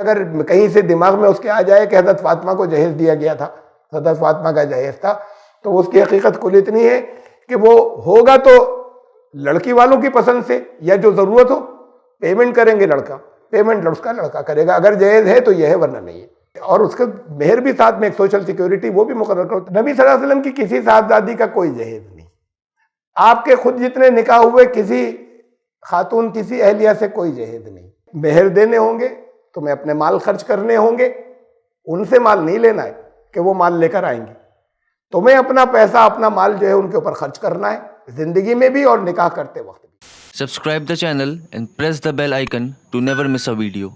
اگر کہیں سے دماغ میں اس کے آ جائے کہ حضرت فاطمہ کو جہیز دیا گیا تھا، حضرت فاطمہ کا جہیز تھا، تو اس کی حقیقت کل اتنی ہے کہ وہ ہوگا تو لڑکی والوں کی پسند سے، یا جو ضرورت ہو پیمنٹ کریں گے لڑکا، پیمنٹ اس کا لڑکا کرے گا، اگر جہیز ہے تو یہ ہے ورنہ نہیں ہے۔ اور اس کا مہر بھی ساتھ میں ایک سوشل سیکیورٹی وہ بھی مقرر کرو۔ نبی صلی اللہ علیہ وسلم کی کسی صاحبزادی کا کوئی جہیز نہیں، آپ کے خود جتنے نکاح ہوئے کسی خاتون کسی اہلیہ سے کوئی جہیز نہیں۔ مہر دینے ہوں گے تمہیں اپنے مال خرچ کرنے ہوں گے، ان سے مال نہیں لینا ہے کہ وہ مال لے کر آئیں گے، تمہیں اپنا پیسہ اپنا مال جو ہے ان کے اوپر خرچ کرنا ہے، زندگی میں بھی اور نکاح کرتے وقت بھی۔ Subscribe the channel and press the bell icon to never miss a video.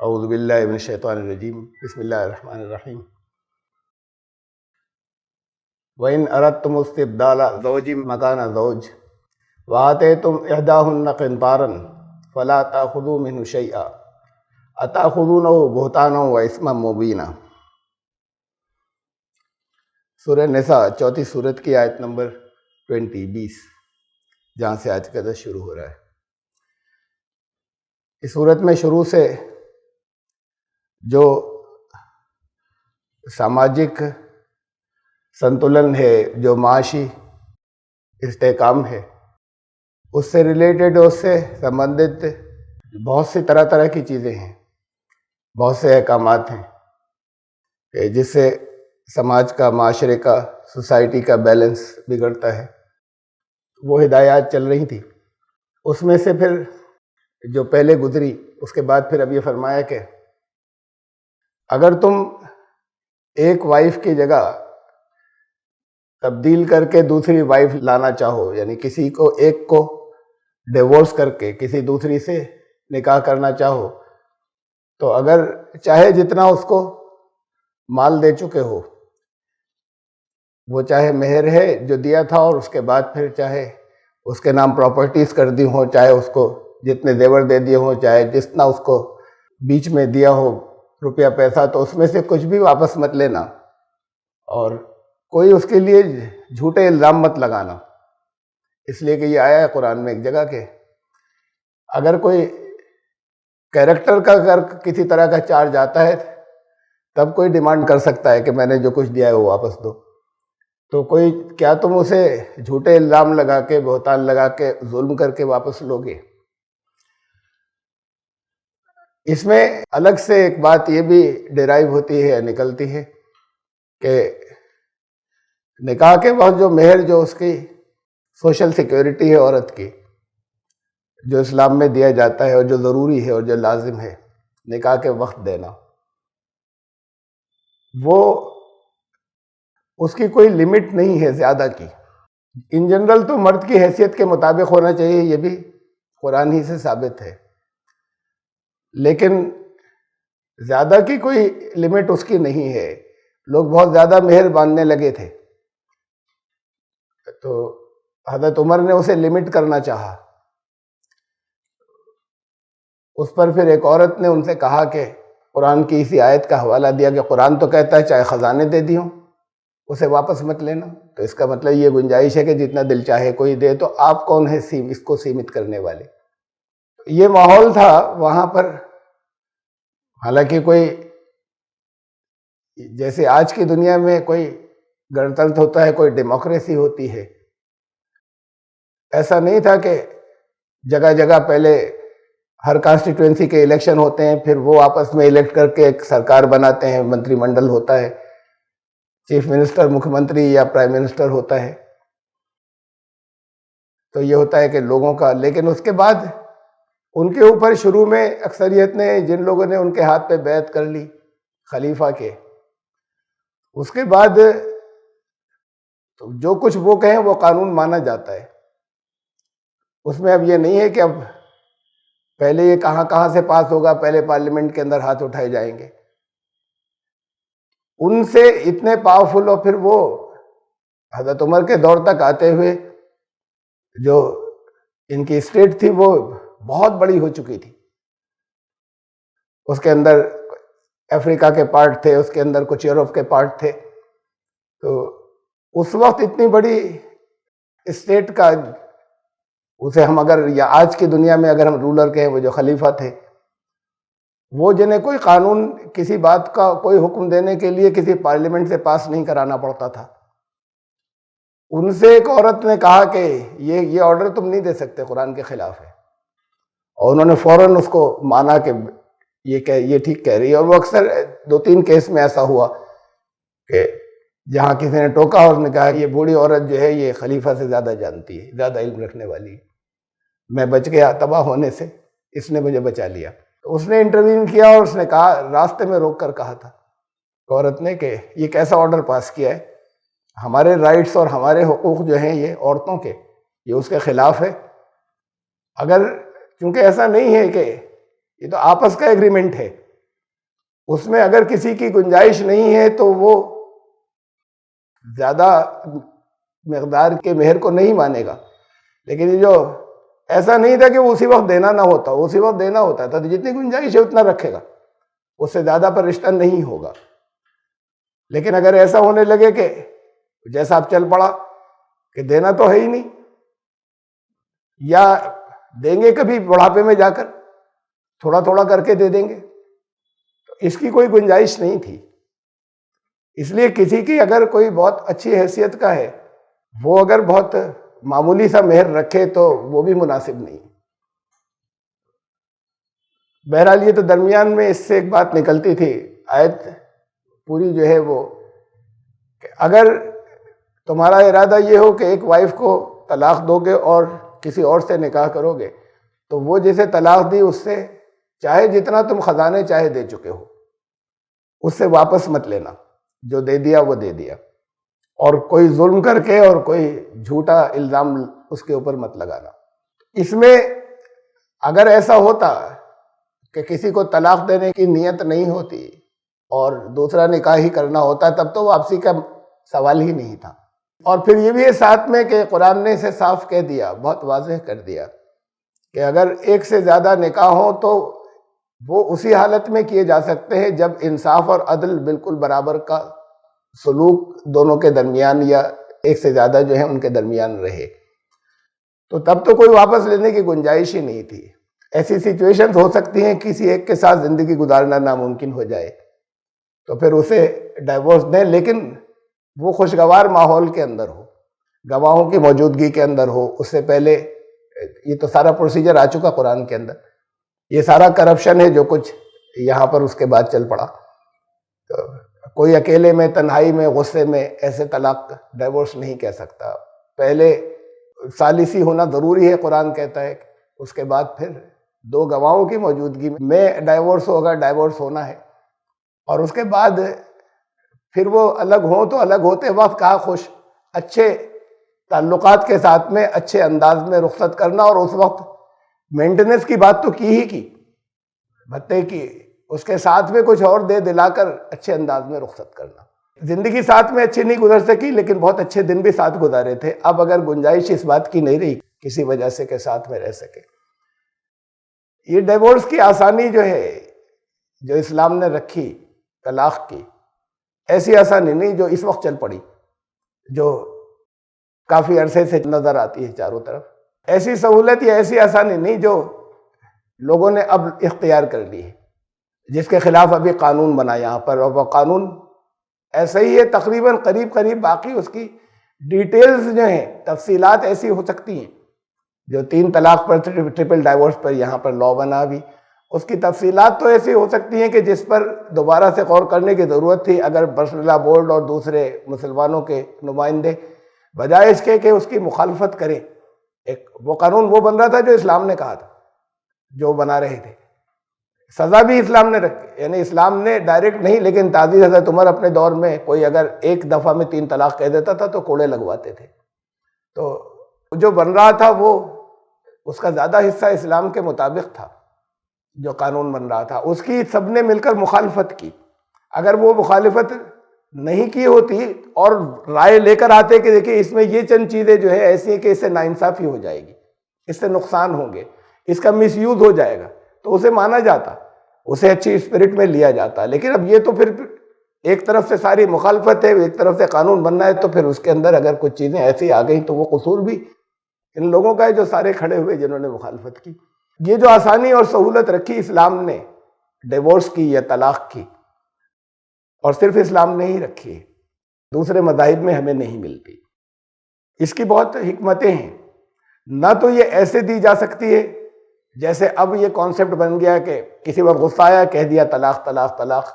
اعوذ باللہ من الشیطان الرجیم، بسم اللہ الرحمن الرحیم۔ وَإِنْ أَرَدْتُمُ اسْتِبْدَالَ زَوْجٍ مَكَانَ زَوْجٍ وَآتَيْتُمْ إِحْدَاهُنَّ قِنْطَارًا فَلَا تَأْخُذُوا مِنْهُ شَيْئًا أَتَأْخُذُونَهُ بُهْتَانًا وَإِثْمًا مُبِينًا۔ سورہ نساء، چوتھی سورت کی آیت نمبر 20 جہاں سے آج کا درس شروع ہو رہا ہے۔ اس سورت میں شروع سے جو سماجک سنتولن ہے، جو معاشی استحکام ہے، اس سے ریلیٹڈ، اس سے سمبندھت بہت سی طرح طرح کی چیزیں ہیں، بہت سے احکامات ہیں کہ جس سے سماج کا، معاشرے کا، سوسائٹی کا بیلنس بگڑتا ہے، وہ ہدایات چل رہی تھی۔ اس میں سے پھر جو پہلے گزری، اس کے بعد پھر اب یہ فرمایا کہ اگر تم ایک وائف کی جگہ تبدیل کر کے دوسری وائف لانا چاہو، یعنی کسی کو ایک کو ڈیورس کر کے کسی دوسری سے نکاح کرنا چاہو، تو اگر چاہے جتنا اس کو مال دے چکے ہو، وہ چاہے مہر ہے جو دیا تھا اور اس کے بعد پھر چاہے اس کے نام پراپرٹیز کر دی ہوں، چاہے اس کو جتنے زیور دے دیے ہوں، چاہے جتنا اس کو بیچ میں دیا ہو روپیہ پیسہ، تو اس میں سے کچھ بھی واپس مت لینا، اور کوئی اس کے لیے جھوٹے الزام مت لگانا، اس لیے کہ یہ آیا ہے قرآن میں ایک جگہ کہ اگر کوئی کیریکٹر کا اگر کسی طرح کا چارج آتا ہے تب کوئی ڈیمانڈ کر سکتا ہے کہ میں نے جو کچھ دیا ہے وہ واپس دو، تو کوئی کیا تم اسے جھوٹے الزام لگا کے، بہتان لگا کے، ظلم کر کے واپس لوگے؟ اس میں الگ سے ایک بات یہ بھی ڈیرائیو ہوتی ہے، نکلتی ہے کہ نکاح کے وقت جو مہر، جو اس کی سوشل سیکیورٹی ہے عورت کی، جو اسلام میں دیا جاتا ہے اور جو ضروری ہے اور جو لازم ہے نکاح کے وقت دینا، وہ اس کی کوئی لمٹ نہیں ہے زیادہ کی۔ ان جنرل تو مرد کی حیثیت کے مطابق ہونا چاہیے، یہ بھی قرآن ہی سے ثابت ہے، لیکن زیادہ کی کوئی لمٹ اس کی نہیں ہے۔ لوگ بہت زیادہ مہر باندھنے لگے تھے تو حضرت عمر نے اسے لمٹ کرنا چاہا۔ اس پر پھر ایک عورت نے ان سے کہا کہ قرآن کی اسی آیت کا حوالہ دیا کہ قرآن تو کہتا ہے چاہے خزانے دے دی ہوں اسے واپس مت لینا، تو اس کا مطلب یہ گنجائش ہے کہ جتنا دل چاہے کوئی دے، تو آپ کون ہیں اس کو سیمت کرنے والے؟ یہ ماحول تھا وہاں پر۔ حالانکہ کوئی جیسے آج کی دنیا میں کوئی گنتنتر ہوتا ہے، کوئی ڈیموکریسی ہوتی ہے، ایسا نہیں تھا کہ جگہ جگہ پہلے ہر کانسٹیٹوئنسی کے الیکشن ہوتے ہیں، پھر وہ آپس میں الیکٹ کر کے ایک سرکار بناتے ہیں، منتری منڈل ہوتا ہے، چیف منسٹر، مکھ منتری یا پرائم منسٹر ہوتا ہے، تو یہ ہوتا ہے کہ لوگوں کا۔ لیکن اس کے بعد ان کے اوپر شروع میں اکثریت نے، جن لوگوں نے ان کے ہاتھ پہ بیعت کر لی خلیفہ کے، اس کے بعد جو کچھ وہ کہیں وہ قانون مانا جاتا ہے۔ اس میں اب یہ نہیں ہے کہ اب پہلے یہ کہاں سے پاس ہوگا، پہلے پارلیمنٹ کے اندر ہاتھ اٹھائے جائیں گے۔ ان سے اتنے پاورفل، اور پھر وہ حضرت عمر کے دور تک آتے ہوئے جو ان کی اسٹیٹ تھی وہ بہت بڑی ہو چکی تھی، اس کے اندر افریقہ کے پارٹ تھے، اس کے اندر کچھ یورپ کے پارٹ تھے، تو اس وقت اتنی بڑی اسٹیٹ کا، اسے ہم اگر یا آج کی دنیا میں اگر ہم رولر کہیں، وہ جو خلیفہ تھے، وہ جنہیں کوئی قانون کسی بات کا کوئی حکم دینے کے لیے کسی پارلیمنٹ سے پاس نہیں کرانا پڑتا تھا، ان سے ایک عورت نے کہا کہ یہ آرڈر تم نہیں دے سکتے، قرآن کے خلاف ہے، اور انہوں نے فوراً اس کو مانا کہ یہ ٹھیک کہہ رہی ہے۔ اور وہ اکثر 2-3 کیس میں ایسا ہوا کہ جہاں کسی نے ٹوکا اور اس نے کہا کہ یہ بوڑھی عورت جو ہے یہ خلیفہ سے زیادہ جانتی ہے، زیادہ علم رکھنے والی ہے، میں بچ گیا تباہ ہونے سے، اس نے مجھے بچا لیا۔ تو اس نے انٹروین کیا اور اس نے کہا، راستے میں روک کر کہا تھا عورت نے کہ یہ کیسا آرڈر پاس کیا ہے، ہمارے رائٹس اور ہمارے حقوق جو ہیں یہ عورتوں کے، یہ اس کے خلاف ہے۔ اگر چونکہ ایسا نہیں ہے کہ یہ تو آپس کا ایگریمنٹ ہے، اس میں اگر کسی کی گنجائش نہیں ہے تو وہ زیادہ مقدار کے مہر کو نہیں مانے گا، لیکن یہ جو ایسا نہیں تھا کہ وہ اسی وقت دینا نہ ہوتا، اسی وقت دینا ہوتا تھا، تو جتنی گنجائش ہے اتنا رکھے گا، اس سے زیادہ پر رشتہ نہیں ہوگا۔ لیکن اگر ایسا ہونے لگے کہ جیسا اب چل پڑا کہ دینا تو ہے ہی نہیں، یا دیں گے کبھی بڑھاپے میں جا کر تھوڑا تھوڑا کر کے دے دیں گے، تو اس کی کوئی گنجائش نہیں تھی۔ اس لیے کسی کی اگر کوئی بہت اچھی حیثیت کا ہے، وہ اگر بہت معمولی سا مہر رکھے تو وہ بھی مناسب نہیں۔ بہرحال یہ تو درمیان میں اس سے ایک بات نکلتی تھی، آیت پوری جو ہے وہ کہ اگر تمہارا ارادہ یہ ہو کہ ایک وائف کو طلاق دو گے اور کسی اور سے نکاح کرو گے، تو وہ جسے طلاق دی اس سے چاہے جتنا تم خزانے چاہے دے چکے ہو، اس سے واپس مت لینا، جو دے دیا وہ دے دیا، اور کوئی ظلم کر کے اور کوئی جھوٹا الزام اس کے اوپر مت لگانا۔ اس میں اگر ایسا ہوتا کہ کسی کو طلاق دینے کی نیت نہیں ہوتی اور دوسرا نکاح ہی کرنا ہوتا، تب تو واپسی کا سوال ہی نہیں تھا۔ اور پھر یہ بھی ہے ساتھ میں کہ قرآن نے اسے صاف کہہ دیا، بہت واضح کر دیا کہ اگر ایک سے زیادہ نکاح ہوں تو وہ اسی حالت میں کیے جا سکتے ہیں جب انصاف اور عدل بالکل برابر کا سلوک دونوں کے درمیان یا ایک سے زیادہ جو ہے ان کے درمیان رہے، تو تب تو کوئی واپس لینے کی گنجائش ہی نہیں تھی۔ ایسی سچویشنز ہو سکتی ہیں کسی ایک کے ساتھ زندگی گزارنا ناممکن ہو جائے تو پھر اسے ڈائیورس دیں، لیکن وہ خوشگوار ماحول کے اندر ہو، گواہوں کی موجودگی کے اندر ہو۔ اس سے پہلے یہ تو سارا پروسیجر آ چکا قرآن کے اندر، یہ سارا کرپشن ہے جو کچھ یہاں پر اس کے بعد چل پڑا۔ تو کوئی اکیلے میں، تنہائی میں، غصے میں ایسے طلاق ڈائیورس نہیں کہہ سکتا، پہلے ثالثی ہونا ضروری ہے، قرآن کہتا ہے، اس کے بعد پھر 2 گواہوں کی موجودگی میں ڈائیورس ہوگا، ڈائیورس ہونا ہے، اور اس کے بعد پھر وہ الگ ہوں تو الگ ہوتے وقت کہا خوش اچھے تعلقات کے ساتھ میں اچھے انداز میں رخصت کرنا، اور اس وقت مینٹیننس کی بات تو کی ہی کی، بھتے کی، اس کے ساتھ میں کچھ اور دے دلا کر اچھے انداز میں رخصت کرنا۔ زندگی ساتھ میں اچھی نہیں گزر سکی لیکن بہت اچھے دن بھی ساتھ گزارے تھے، اب اگر گنجائش اس بات کی نہیں رہی کسی وجہ سے کہ ساتھ میں رہ سکے۔ یہ ڈیورس کی آسانی جو ہے جو اسلام نے رکھی طلاق کی، ایسی آسانی نہیں جو اس وقت چل پڑی، جو کافی عرصے سے نظر آتی ہے چاروں طرف۔ ایسی سہولت یا ایسی آسانی نہیں جو لوگوں نے اب اختیار کر لی ہے، جس کے خلاف ابھی قانون بنا یہاں پر، اور وہ قانون ایسا ہی ہے تقریباً قریب باقی اس کی ڈیٹیلز جو ہیں، تفصیلات ایسی ہو سکتی ہیں جو 3 طلاق پر، ٹرپل ڈائیورس پر یہاں پر لا بنا بھی، اس کی تفصیلات تو ایسی ہو سکتی ہیں کہ جس پر دوبارہ سے غور کرنے کی ضرورت تھی اگر برسلہ بورڈ اور دوسرے مسلمانوں کے نمائندے بجائے اس کے کہ اس کی مخالفت کریں۔ ایک وہ قانون وہ بن رہا تھا جو اسلام نے کہا تھا، جو بنا رہے تھے، سزا بھی اسلام نے رکھی، یعنی اسلام نے ڈائریکٹ نہیں لیکن تعزیز حضرت عمر اپنے دور میں کوئی اگر ایک دفعہ میں 3 طلاق کہہ دیتا تھا تو کوڑے لگواتے تھے۔ تو جو بن رہا تھا وہ اس کا زیادہ حصہ اسلام کے مطابق تھا، جو قانون بن رہا تھا اس کی سب نے مل کر مخالفت کی۔ اگر وہ مخالفت نہیں کی ہوتی اور رائے لے کر آتے کہ دیکھیں اس میں یہ چند چیزیں جو ہے ایسی ہیں کہ اس سے ناانصافی ہو جائے گی، اس سے نقصان ہوں گے، اس کا مس یوز ہو جائے گا، تو اسے مانا جاتا، اسے اچھی اسپرٹ میں لیا جاتا۔ لیکن اب یہ تو پھر ایک طرف سے ساری مخالفت ہے، ایک طرف سے قانون بننا ہے، تو پھر اس کے اندر اگر کچھ چیزیں ایسی آ گئیں تو وہ قصور بھی ان لوگوں کا ہے جو سارے کھڑے ہوئے جنہوں نے مخالفت کی۔ یہ جو آسانی اور سہولت رکھی اسلام نے ڈیورس کی یا طلاق کی، اور صرف اسلام نے ہی رکھی ہے، دوسرے مذاہب میں ہمیں نہیں ملتی۔ اس کی بہت حکمتیں ہیں۔ نہ تو یہ ایسے دی جا سکتی ہے جیسے اب یہ کانسیپٹ بن گیا کہ کسی وقت غصہ آیا کہہ دیا طلاق طلاق طلاق،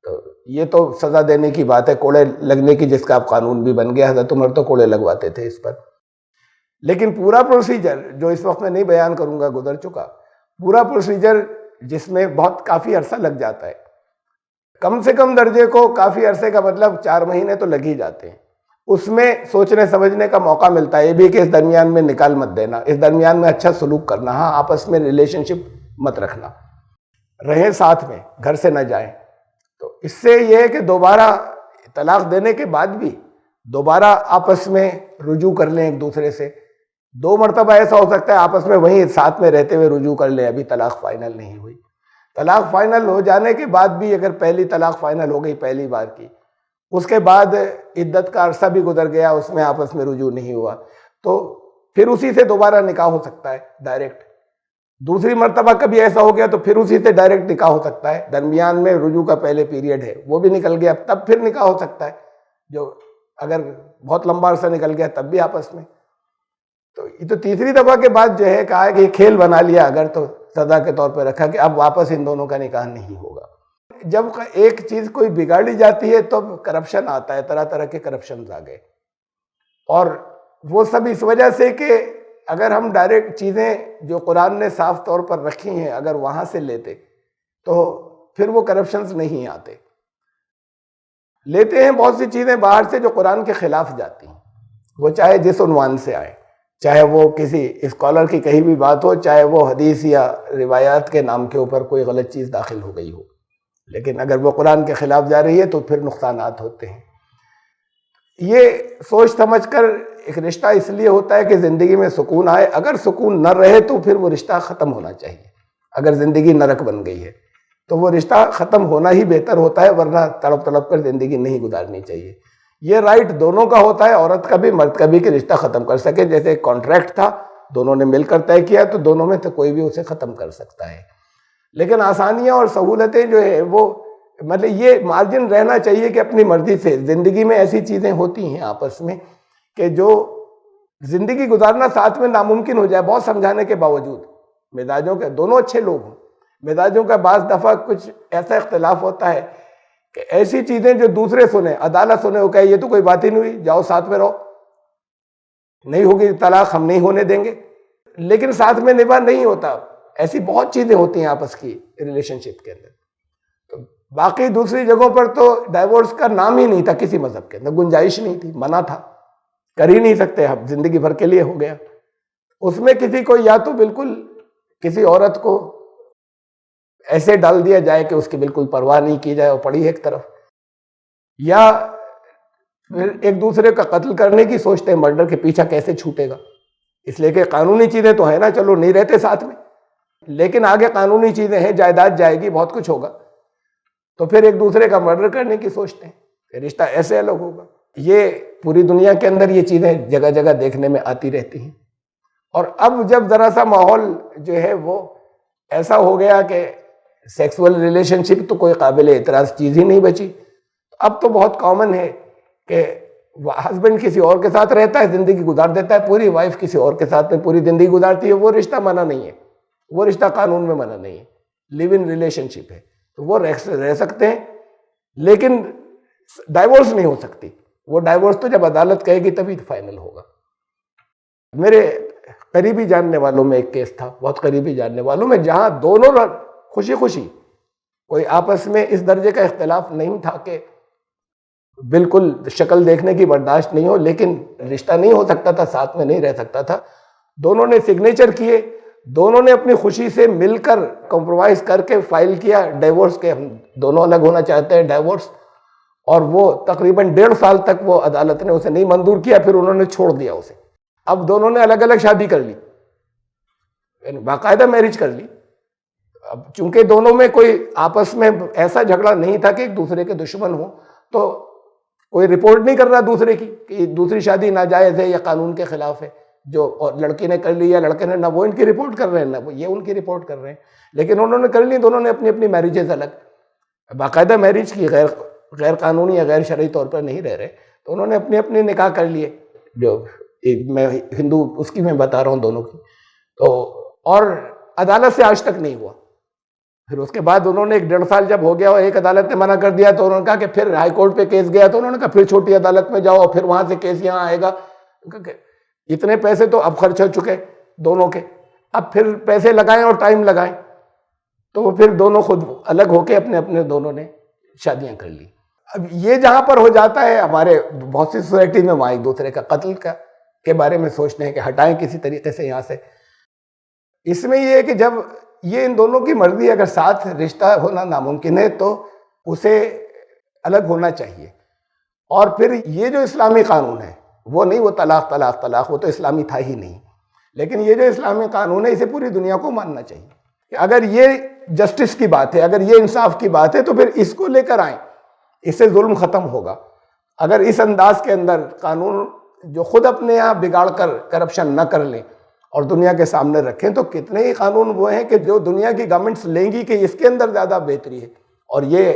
تو یہ تو سزا دینے کی بات ہے، کوڑے لگنے کی، جس کا اب قانون بھی بن گیا۔ حضرت عمر تو کوڑے لگواتے تھے اس پر۔ لیکن پورا پروسیجر جو اس وقت میں نہیں بیان کروں گا، گزر چکا، پورا پروسیجر جس میں بہت کافی عرصہ لگ جاتا ہے، کم سے کم درجے کو کافی عرصے کا مطلب 4 مہینے تو لگ ہی جاتے ہیں، اس میں سوچنے سمجھنے کا موقع ملتا ہے۔ یہ بھی کہ اس درمیان میں نکال مت دینا، اس درمیان میں اچھا سلوک کرنا، ہاں آپس میں ریلیشن شپ مت رکھنا، رہیں ساتھ میں، گھر سے نہ جائیں۔ تو اس سے یہ ہے کہ دوبارہ طلاق دینے کے بعد بھی دوبارہ آپس میں رجوع کر لیں ایک دوسرے سے۔ 2 مرتبہ ایسا ہو سکتا ہے آپس میں وہیں ساتھ میں رہتے ہوئے رجوع کر لیں، ابھی طلاق فائنل نہیں ہوئی۔ طلاق فائنل ہو جانے کے بعد بھی اگر پہلی طلاق فائنل ہو گئی پہلی بار کی، اس کے بعد عدت کا عرصہ بھی گزر گیا، اس میں آپس میں رجوع نہیں ہوا، تو پھر اسی سے دوبارہ نکاح ہو سکتا ہے ڈائریکٹ۔ دوسری مرتبہ کبھی ایسا ہو گیا تو پھر اسی سے ڈائریکٹ نکاح ہو سکتا ہے، درمیان میں رجوع کا پہلے پیریڈ ہے وہ بھی نکل گیا، تب پھر نکاح ہو سکتا ہے، جو اگر بہت لمبا عرصہ نکل گیا تب بھی آپس میں۔ تو یہ تو تیسری دفعہ کے بعد جو ہے کہا ہے کہ یہ کھیل بنا لیا، اگر تو سزا کے طور پہ رکھا کہ اب واپس ان دونوں کا نکاح نہیں ہوگا۔ جب ایک چیز کوئی بگاڑی جاتی ہے تو کرپشن آتا ہے، طرح طرح کے کرپشنز آ گئے، اور وہ سب اس وجہ سے کہ اگر ہم ڈائریکٹ چیزیں جو قرآن نے صاف طور پر رکھی ہیں اگر وہاں سے لیتے تو پھر وہ کرپشنز نہیں آتے۔ لیتے ہیں بہت سی چیزیں باہر سے جو قرآن کے خلاف جاتی ہیں، وہ چاہے جس عنوان سے آئے، چاہے وہ کسی اسکالر کی کہی بھی بات ہو، چاہے وہ حدیث یا روایات کے نام کے اوپر کوئی غلط چیز داخل ہو گئی ہو، لیکن اگر وہ قرآن کے خلاف جا رہی ہے تو پھر نقصانات ہوتے ہیں۔ یہ سوچ سمجھ کر ایک رشتہ اس لیے ہوتا ہے کہ زندگی میں سکون آئے، اگر سکون نہ رہے تو پھر وہ رشتہ ختم ہونا چاہیے۔ اگر زندگی نرک بن گئی ہے تو وہ رشتہ ختم ہونا ہی بہتر ہوتا ہے، ورنہ تڑپ تڑپ کر زندگی نہیں گزارنی چاہیے۔ یہ رائٹ دونوں کا ہوتا ہے، عورت کا بھی مرد کا بھی، کہ رشتہ ختم کر سکے۔ جیسے ایک کانٹریکٹ تھا، دونوں نے مل کر طے کیا تو دونوں میں سے کوئی بھی اسے ختم کر سکتا ہے۔ لیکن آسانیاں اور سہولتیں جو ہے وہ مطلب یہ مارجن رہنا چاہیے کہ اپنی مرضی سے۔ زندگی میں ایسی چیزیں ہوتی ہیں آپس میں کہ جو زندگی گزارنا ساتھ میں ناممکن ہو جائے، بہت سمجھانے کے باوجود، مزاجوں کے دونوں اچھے لوگ ہوں، مزاجوں کا بعض دفعہ کچھ ایسا اختلاف ہوتا ہے کہ ایسی چیزیں جو دوسرے سنیں، عدالت سنے، وہ کہے یہ تو کوئی بات ہی نہیں ہوئی، جاؤ ساتھ میں رہو، نہیں ہوگی طلاق، ہم نہیں ہونے دیں گے، لیکن ساتھ میں نباہ نہیں ہوتا۔ ایسی بہت چیزیں ہوتی ہیں آپس کی ریلیشن شپ کے اندر۔ تو باقی دوسری جگہوں پر تو ڈائیورس کا نام ہی نہیں تھا، کسی مذہب کے اندر گنجائش نہیں تھی، منع تھا، کر ہی نہیں سکتے، ہم زندگی بھر کے لیے ہو گیا۔ اس میں کسی کو یا تو بالکل کسی عورت کو ایسے ڈال دیا جائے کہ اس کی بالکل پرواہ نہیں کی جائے اور پڑی ایک طرف، یا پھر ایک دوسرے کا قتل کرنے کی سوچتے ہیں، مرڈر کے پیچھا کیسے چھوٹے گا، اس لیے کہ قانونی چیزیں تو ہیں نا، چلو نہیں رہتے ساتھ میں، لیکن آگے قانونی چیزیں ہیں، جائیداد جائے گی، بہت کچھ ہوگا، تو پھر ایک دوسرے کا مرڈر کرنے کی سوچتے ہیں کہ رشتہ ایسے الگ ہوگا۔ یہ پوری دنیا کے اندر یہ چیزیں جگہ جگہ دیکھنے میں آتی رہتی ہیں۔ اور اب جب ذرا سا ماحول جو ہے وہ ایسا ہو گیا کہ سیکسول ریلیشن شپ تو کوئی قابل اعتراض چیز ہی نہیں بچی، اب تو بہت کامن ہے کہ ہسبینڈ کسی اور کے ساتھ رہتا ہے، زندگی گزار دیتا ہے پوری، وائف کسی اور کے ساتھ میں پوری زندگی گزارتی ہے، وہ رشتہ منع نہیں ہے، وہ رشتہ قانون میں منع نہیں ہے، لیو ان ریلیشن شپ ہے، تو وہ رہ سکتے ہیں، لیکن ڈائیورس نہیں ہو سکتی۔ وہ ڈائیورس تو جب عدالت کہے گی تبھی فائنل ہوگا۔ میرے قریبی جاننے والوں میں ایک کیس تھا، بہت قریبی جاننے والوں میں، جہاں دونوں خوشی خوشی، کوئی آپس میں اس درجے کا اختلاف نہیں تھا کہ بالکل شکل دیکھنے کی برداشت نہیں ہو، لیکن رشتہ نہیں ہو سکتا تھا، ساتھ میں نہیں رہ سکتا تھا، دونوں نے سگنیچر کیے، دونوں نے اپنی خوشی سے مل کر کمپرومائز کر کے فائل کیا ڈائیورس کے، ہم دونوں الگ ہونا چاہتے ہیں، ڈائیورس، اور وہ تقریباً 1.5 سال تک وہ عدالت نے اسے نہیں منظور کیا، پھر انہوں نے چھوڑ دیا اسے۔ اب دونوں نے الگ الگ شادی کر لی، یعنی باقاعدہ میرج کر لی۔ اب چونکہ دونوں میں کوئی آپس میں ایسا جھگڑا نہیں تھا کہ ایک دوسرے کے دشمن ہوں، تو کوئی رپورٹ نہیں کر رہا دوسرے کی کہ دوسری شادی ناجائز ہے یا قانون کے خلاف ہے، جو اور لڑکی نے کر لی یا لڑکے نے، نہ وہ ان کی رپورٹ کر رہے ہیں نہ وہ یہ ان کی رپورٹ کر رہے ہیں، لیکن انہوں نے کر لی، دونوں نے اپنی اپنی میریجز الگ، باقاعدہ میرج کی، غیر قانونی یا غیر شرعی طور پر نہیں رہ رہے، تو انہوں نے اپنے اپنے نکاح کر لیے، جو میں ہندو اس کی میں بتا رہا ہوں دونوں کی، تو اور عدالت سے آج تک نہیں ہوا۔ پھر اس کے بعد انہوں نے 1.5 سال جب ہو گیا اور ایک عدالت نے منع کر دیا تو انہوں نے کہا کہ پھر ہائی کورٹ پہ کیس گیا، تو انہوں نے کہا پھر چھوٹی عدالت میں جاؤ، پھر وہاں سے کیس یہاں آئے گا، اتنے پیسے تو اب خرچ ہو چکے دونوں کے، اب پھر پیسے لگائیں اور ٹائم لگائیں، تو وہ پھر دونوں خود الگ ہو کے اپنے اپنے دونوں نے شادیاں کر لی۔ اب یہ جہاں پر ہو جاتا ہے ہمارے بہت سی سوسائٹی میں، وہاں ایک دوسرے کا قتل کے بارے میں سوچتے ہیں کہ ہٹائیں کسی طریقے سے یہاں سے۔ اس میں یہ ہے کہ جب یہ ان دونوں کی مرضی، اگر ساتھ رشتہ ہونا ناممکن ہے تو اسے الگ ہونا چاہیے۔ اور پھر یہ جو اسلامی قانون ہے وہ نہیں، وہ طلاق طلاق طلاق، وہ تو اسلامی تھا ہی نہیں، لیکن یہ جو اسلامی قانون ہے اسے پوری دنیا کو ماننا چاہیے کہ اگر یہ جسٹس کی بات ہے، اگر یہ انصاف کی بات ہے تو پھر اس کو لے کر آئیں، اس سے ظلم ختم ہوگا۔ اگر اس انداز کے اندر قانون جو خود اپنے یہاں بگاڑ کر کرپشن نہ کر لیں اور دنیا کے سامنے رکھیں، تو کتنے ہی قانون وہ ہیں کہ جو دنیا کی گورنمنٹس لیں گی کہ اس کے اندر زیادہ بہتری ہے اور یہ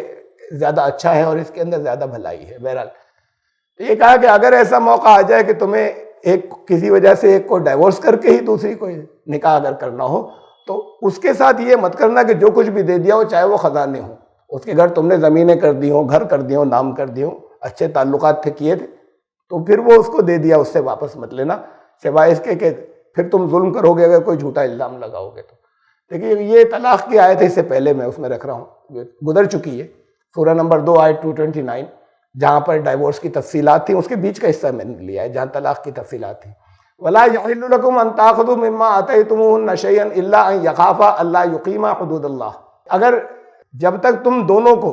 زیادہ اچھا ہے اور اس کے اندر زیادہ بھلائی ہے۔ بہرحال یہ کہا کہ اگر ایسا موقع آ جائے کہ تمہیں کسی وجہ سے ایک کو ڈائیورس کر کے ہی دوسری کو نکاح اگر کرنا ہو، تو اس کے ساتھ یہ مت کرنا کہ جو کچھ بھی دے دیا ہو، چاہے وہ خزانے ہوں، اس کے گھر تم نے زمینیں کر دی ہوں، گھر کر دی ہوں، نام کر دی ہوں، اچھے تعلقات تھے کیے تھے، تو پھر وہ اس کو دے دیا، اس سے واپس مت لینا، سوائے اس کے کہ پھر تم ظلم کرو گے اگر کوئی جھوٹا الزام لگاؤ گے تو۔ دیکھیے یہ طلاق کی آیت ہے، اس سے پہلے میں اس میں رکھ رہا ہوں، گزر چکی ہے، سورہ نمبر 2 آیت 229، جہاں پر ڈائیورس کی تفصیلات تھیں، اس کے بیچ کا حصہ میں نے لیا ہے جہاں طلاق کی تفصیلات تھیں۔ وَلَا يَحِلُّ لَكُمْ أَن تَأْخُذُوا مِمَّا آتَيْتُمُوهُنَّ شَيْئًا إِلَّا أَن يَخَافَا أَلَّا يُقِيمَا حُدُودَ اللَّهِ۔ اگر جب تک تم دونوں کو،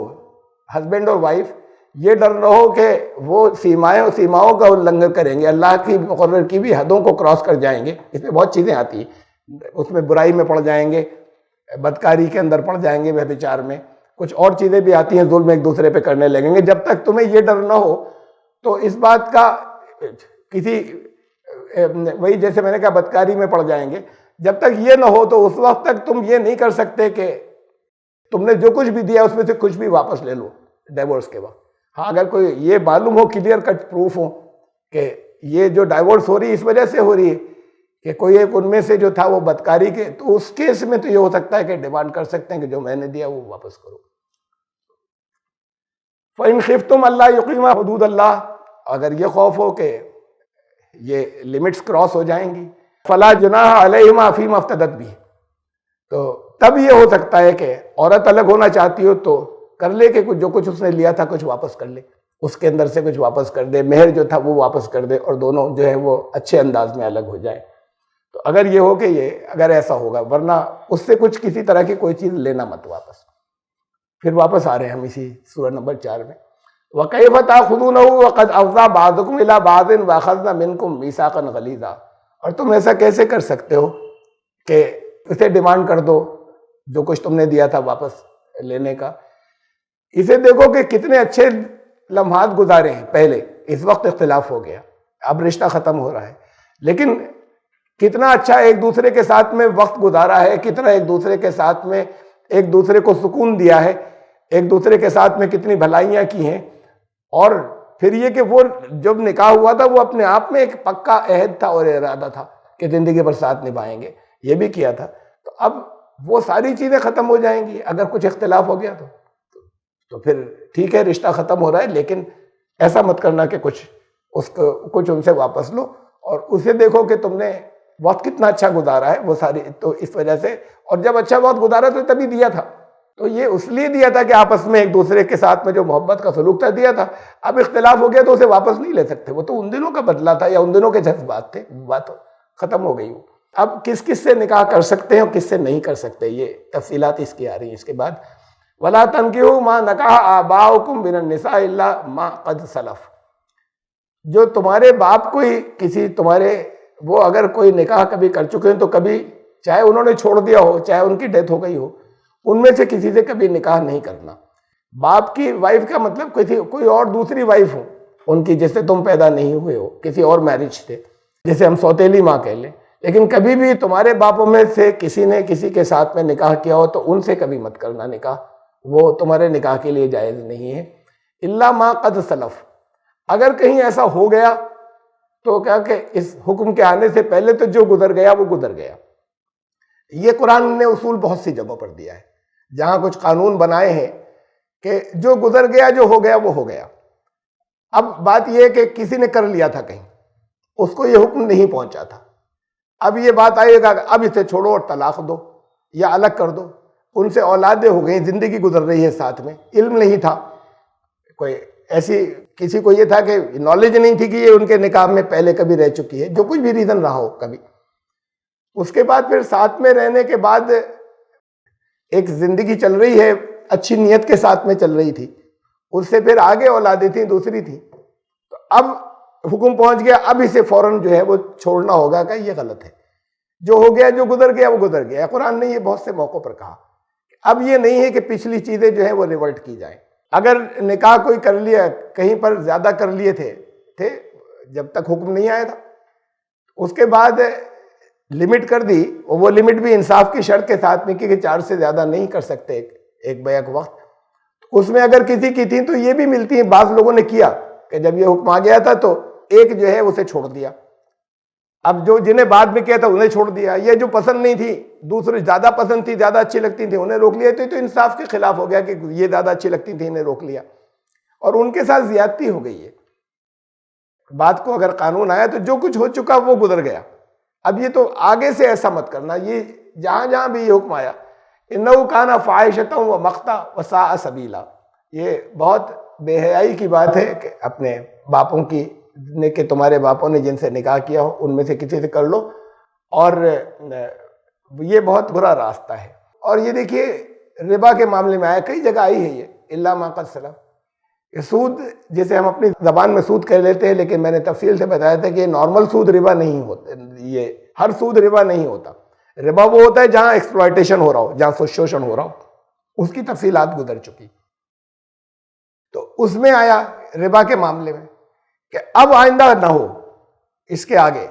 ہسبینڈ اور وائف، یہ ڈر نہ ہو کہ وہ سیماؤں کا النگھن کریں گے، اللہ کی مقرر کی بھی حدوں کو کراس کر جائیں گے، اس میں بہت چیزیں آتی ہیں، اس میں برائی میں پڑ جائیں گے، بدکاری کے اندر پڑ جائیں گے، ویبچار میں، کچھ اور چیزیں بھی آتی ہیں، ظلم ایک دوسرے پہ کرنے لگیں گے۔ جب تک تمہیں یہ ڈر نہ ہو تو اس بات کا کسی، وہی جیسے میں نے کہا بدکاری میں پڑ جائیں گے، جب تک یہ نہ ہو تو اس وقت تک تم یہ نہیں کر سکتے کہ تم نے جو کچھ بھی دیا اس میں سے کچھ بھی واپس لے لو ڈائیورس کے وقت۔ ہاں اگر کوئی یہ معلوم ہو، کلیئر کٹ پروف ہو کہ یہ جو ڈائیورس ہو رہی ہے اس وجہ سے ہو رہی ہے کہ کوئی ایک ان میں سے جو تھا وہ بدکاری کے، تو اس کیس میں تو یہ ہو سکتا ہے کہ ڈیمانڈ کر سکتے ہیں کہ جو میں نے دیا وہ واپس کرو۔ فَإِنْ خِفْتُمْ أَلَّا يُقِيمَا حُدُودَ اللَّهِ، اگر یہ خوف ہو کہ یہ لمٹس کراس ہو جائیں گی، فَلَا جُنَاحَ عَلَيْهِمَا فِي مَا افْتَدَتْ بِهِ، تو تب یہ ہو سکتا ہے کہ عورت الگ ہونا چاہتی ہو تو کر لے کہ جو کچھ اس نے لیا تھا کچھ واپس کر لے، اس کے اندر سے کچھ واپس کر دے، مہر جو تھا وہ واپس کر دے، اور دونوں جو ہے وہ اچھے انداز میں الگ ہو جائیں۔ تو اگر یہ ہو کہ یہ اگر ایسا ہوگا، ورنہ اس سے کچھ کسی طرح کی کوئی چیز لینا مت واپس۔ پھر واپس آ رہے ہیں ہم اسی سورہ نمبر 4 میں، وَكَيْفَ تَأْخُذُونَهُ وَقَدْ أَفْضَىٰ بَعْضُكُمْ إِلَىٰ بَعْضٍ وَأَخَذْنَ مِنكُم مِّيثَاقًا غَلِيظًا، اور تم ایسا کیسے کر سکتے ہو کہ اسے ڈیمانڈ کر دو جو کچھ تم نے دیا تھا واپس لینے کا۔ اسے دیکھو کہ کتنے اچھے لمحات گزارے ہیں پہلے، اس وقت اختلاف ہو گیا، اب رشتہ ختم ہو رہا ہے، لیکن کتنا اچھا ایک دوسرے کے ساتھ میں وقت گزارا ہے، کتنا ایک دوسرے کے ساتھ میں ایک دوسرے کو سکون دیا ہے، ایک دوسرے کے ساتھ میں کتنی بھلائیاں کی ہیں۔ اور پھر یہ کہ وہ جب نکاح ہوا تھا وہ اپنے آپ میں ایک پکا عہد تھا اور ارادہ تھا کہ زندگی بھر ساتھ نبھائیں گے، یہ بھی کیا تھا۔ تو اب وہ ساری چیزیں ختم ہو جائیں گی اگر کچھ اختلاف ہو گیا تو پھر ٹھیک ہے رشتہ ختم ہو رہا ہے، لیکن ایسا مت کرنا کہ کچھ ان سے واپس لو، اور اسے دیکھو کہ تم نے وقت کتنا اچھا گزارا ہے وہ ساری، تو اس وجہ سے، اور جب اچھا وقت گزارا تو تبھی دیا تھا، تو یہ اس لیے دیا تھا کہ آپس میں ایک دوسرے کے ساتھ میں جو محبت کا سلوک تھا دیا تھا۔ اب اختلاف ہو گیا تو اسے واپس نہیں لے سکتے، وہ تو ان دنوں کا بدلہ تھا یا ان دنوں کے جذبات تھے، بات ختم ہو گئی۔ وہ اب کس کس سے نکاح کر سکتے ہیں اور کس سے نہیں کر سکتے، یہ تفصیلات اس کی آ رہی ہیں۔ اس کے بعد وَلَا تَنْكِحُوا مَا نَكَحَ آبَاؤُكُم مِّنَ النِّسَاءِ إِلَّا مَا قَدْ سَلَفَ، جو تمہارے باپ کوئی کسی تمہارے وہ اگر کوئی نکاح کبھی کر چکے ہیں تو کبھی چاہے انہوں نے چھوڑ دیا ہو، چاہے ان کی ڈیتھ ہو گئی ہو، ان میں سے کسی سے کبھی نکاح نہیں کرنا۔ باپ کی وائف کا مطلب کوئی اور دوسری وائف ہو ان کی، جس سے تم پیدا نہیں ہوئے ہو، کسی اور میرج سے، جیسے ہم سوتیلی ماں کہہ لیں، لیکن کبھی بھی تمہارے باپوں میں سے کسی نے کسی کے ساتھ میں نکاح کیا ہو تو ان سے کبھی مت کرنا نکاح، وہ تمہارے نکاح کے لیے جائز نہیں ہے، الا ما قد سلف، اگر کہیں ایسا ہو گیا تو کیا کہ اس حکم کے آنے سے پہلے تو جو گزر گیا وہ گزر گیا۔ یہ قرآن نے اصول بہت سی جگہوں پر دیا ہے، جہاں کچھ قانون بنائے ہیں کہ جو گزر گیا، جو ہو گیا وہ ہو گیا۔ اب بات یہ ہے کہ کسی نے کر لیا تھا کہیں، اس کو یہ حکم نہیں پہنچا تھا، اب یہ بات آئے گا کہ اب اسے چھوڑو اور طلاق دو یا الگ کر دو، ان سے اولادیں ہو گئیں، زندگی گزر رہی ہے ساتھ میں، علم نہیں تھا، کوئی ایسی کسی کو یہ تھا کہ نالج نہیں تھی کہ یہ ان کے نکاح میں پہلے کبھی رہ چکی ہے، جو کچھ بھی ریزن رہا ہو کبھی، اس کے بعد پھر ساتھ میں رہنے کے بعد ایک زندگی چل رہی ہے، اچھی نیت کے ساتھ میں چل رہی تھی، اس سے پھر آگے اولادیں تھیں، دوسری تھیں، تو اب حکم پہنچ گیا، اب اسے فوراً جو ہے وہ چھوڑنا ہوگا کہ یہ غلط ہے، جو ہو گیا، جو گزر گیا وہ گزر گیا۔ قرآن نے یہ بہت سے موقعوں پر کہا، اب یہ نہیں ہے کہ پچھلی چیزیں جو ہیں وہ ریورٹ کی جائیں۔ اگر نکاح کوئی کر لیا، کہیں پر زیادہ کر لیے تھے جب تک حکم نہیں آیا تھا، اس کے بعد لمٹ کر دی، اور وہ لمٹ بھی انصاف کی شرط کے ساتھ میں کہ 4 سے زیادہ نہیں کر سکتے ایک بیک وقت، اس میں اگر کسی کی تھی تو یہ بھی ملتی ہیں، بعض لوگوں نے کیا کہ جب یہ حکم آ گیا تھا تو ایک جو ہے اسے چھوڑ دیا، اب جو جنہیں بعد میں کیا تھا انہیں چھوڑ دیا، یہ جو پسند نہیں تھی، دوسری زیادہ پسند تھی، زیادہ اچھی لگتی تھی، انہیں روک لیا، تو انصاف کے خلاف ہو گیا کہ یہ زیادہ اچھی لگتی تھی، انہیں روک لیا، اور ان کے ساتھ زیادتی ہو گئی ہے۔ بات کو اگر قانون آیا تو جو کچھ ہو چکا وہ گزر گیا، اب یہ تو آگے سے ایسا مت کرنا، یہ جہاں جہاں بھی یہ حکم آیا، انہو کان فاحشۃ ومقتا وساء سبیلا، یہ بہت بے حیائی کی بات ہے کہ اپنے باپوں کی نے کہ تمہارے باپوں نے جن سے نکاح کیا ہو ان میں سے کسی سے کر لو، اور یہ بہت برا راستہ ہے۔ اور یہ دیکھیے ربا کے معاملے میں آیا، کئی جگہ آئی ہے یہ الا ما قد سلف، یہ سود جسے ہم اپنی زبان میں سود کہہ لیتے ہیں، لیکن میں نے تفصیل سے بتایا تھا کہ نارمل سود ربا نہیں ہوتا، یہ ہر سود ربا نہیں ہوتا، ربا وہ ہوتا ہے جہاں ایکسپلائٹیشن ہو رہا ہو، جہاں شوشن ہو رہا ہو، اس کی تفصیلات گزر چکی، تو اس میں آیا ربا کے معاملے میں کہ اب آئندہ نہ ہو اس کے آگے،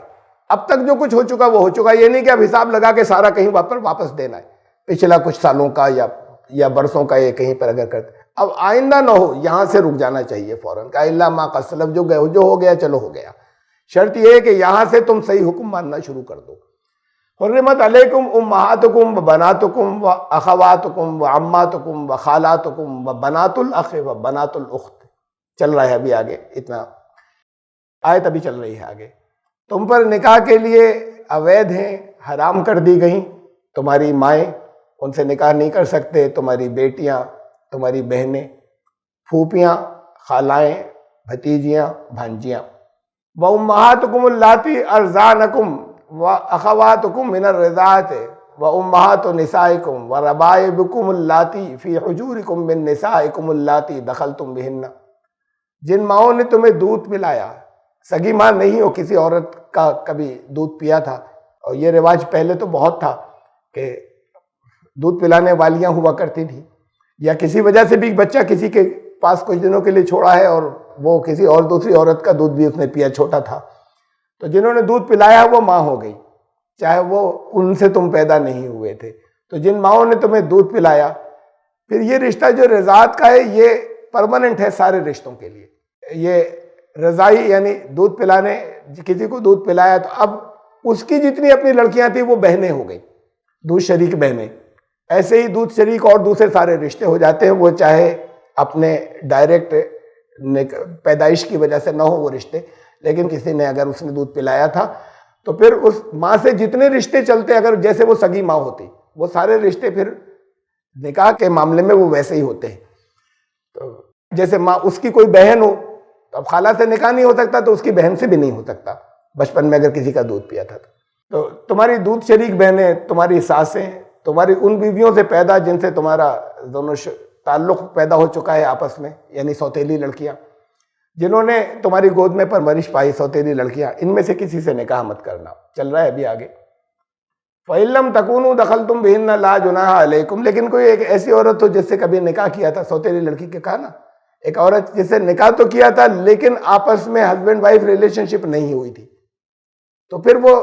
اب تک جو کچھ ہو چکا وہ ہو چکا، یہ نہیں کہ اب حساب لگا کے سارا کہیں واپس دینا ہے، پچھلا کچھ سالوں کا یا برسوں کا، یہ کہیں پر اگر کرتے، اب آئندہ نہ ہو، یہاں سے رک جانا چاہیے فوراً، کہ الا ما قد سلف، جو ہو گیا چلو ہو گیا، شرط یہ ہے کہ یہاں سے تم صحیح حکم ماننا شروع کر دو۔ حرمت علیکم امہاتکم وبناتکم واخواتکم وعماتکم وخالاتکم وبنات الاخ وبنات الاخت، چل رہا ہے ابھی آگے، اتنا آیت ابھی چل رہی ہے آگے، تم پر نکاح کے لیے اوید ہیں، حرام کر دی گئیں، تمہاری مائیں، ان سے نکاح نہیں کر سکتے، تمہاری بیٹیاں، تمہاری بہنیں، پھوپھیاں، خالائیں، بھتیجیاں، بھانجیاں، وَأُمَّهَاتُكُمُ اللَّاتِي أَرْضَعْنَكُمْ وَأَخَوَاتُكُمْ مِنَ الرِّضَاعَةِ وَأُمَّهَاتُ نِسَائِكُمْ وَرَبَائِبُكُمُ اللَّاتِي فِي حُجُورِكُمْ مِن نِسَائِكُمُ اللَّاتِي دَخَلْتُمْ بِهِنَّ، جن ماؤں نے تمہیں دودھ پلایا، سگی ماں نہیں ہو، کسی عورت کا کبھی دودھ پیا تھا، اور یہ رواج پہلے تو بہت تھا کہ دودھ پلانے والیاں ہوا کرتی تھی، یا کسی وجہ سے بھی بچہ کسی کے پاس کچھ دنوں کے لیے چھوڑا ہے اور وہ کسی اور دوسری عورت کا دودھ بھی اس نے پیا، چھوٹا تھا، تو جنہوں نے دودھ پلایا وہ ماں ہو گئی، چاہے وہ ان سے تم پیدا نہیں ہوئے تھے، تو جن ماؤں نے تمہیں دودھ پلایا، پھر یہ رشتہ جو رضاعت کا ہے یہ پرماننٹ ہے سارے رشتوں کے لیے، یہ رضائی یعنی دودھ پلانے، کسی کو دودھ پلایا تو اب اس کی جتنی اپنی لڑکیاں تھیں وہ بہنیں ہو گئیں، دودھ شریک بہنیں، ایسے ہی دودھ شریک اور دوسرے سارے رشتے ہو جاتے ہیں، وہ چاہے اپنے ڈائریکٹ پیدائش کی وجہ سے نہ ہو وہ رشتے، لیکن کسی نے اگر اس نے دودھ پلایا تھا تو پھر اس ماں سے جتنے رشتے چلتے، اگر جیسے وہ سگی ماں ہوتی، وہ سارے رشتے پھر نکاح کے معاملے میں وہ ویسے ہی ہوتے ہیں، تو جیسے ماں اس کی کوئی بہن ہو تو اب خالہ سے نکاح نہیں ہو سکتا تو اس کی بہن سے بھی نہیں ہو سکتا، بچپن میں اگر کسی کا دودھ پیا تھا تو تمہاری دودھ شریک بہنیں، تمہاری ساسیں، تمہاری ان بیویوں سے پیدا جن سے تمہارا دونوں تعلق پیدا ہو چکا ہے آپس میں، یعنی سوتیلی لڑکیاں، جنہوں نے تمہاری گود میں پرورش پائی، سوتیلی لڑکیاں، ان میں سے کسی سے نکاح مت کرنا، چل رہا ہے ابھی آگے۔ فَإِن لَمْ تَكُونُوا دَخَلْتُمْ بِهِنَّ لَا جُنَاحَ عَلَيْكُمْ، لیکن کوئی ایک ایسی عورت ہو جس سے کبھی نکاح کیا تھا، سوتیلی لڑکی کے کہا نا، ایک عورت جس سے نکاح تو کیا تھا لیکن آپس میں ہسبینڈ وائف ریلیشن شپ نہیں ہوئی تھی، تو پھر وہ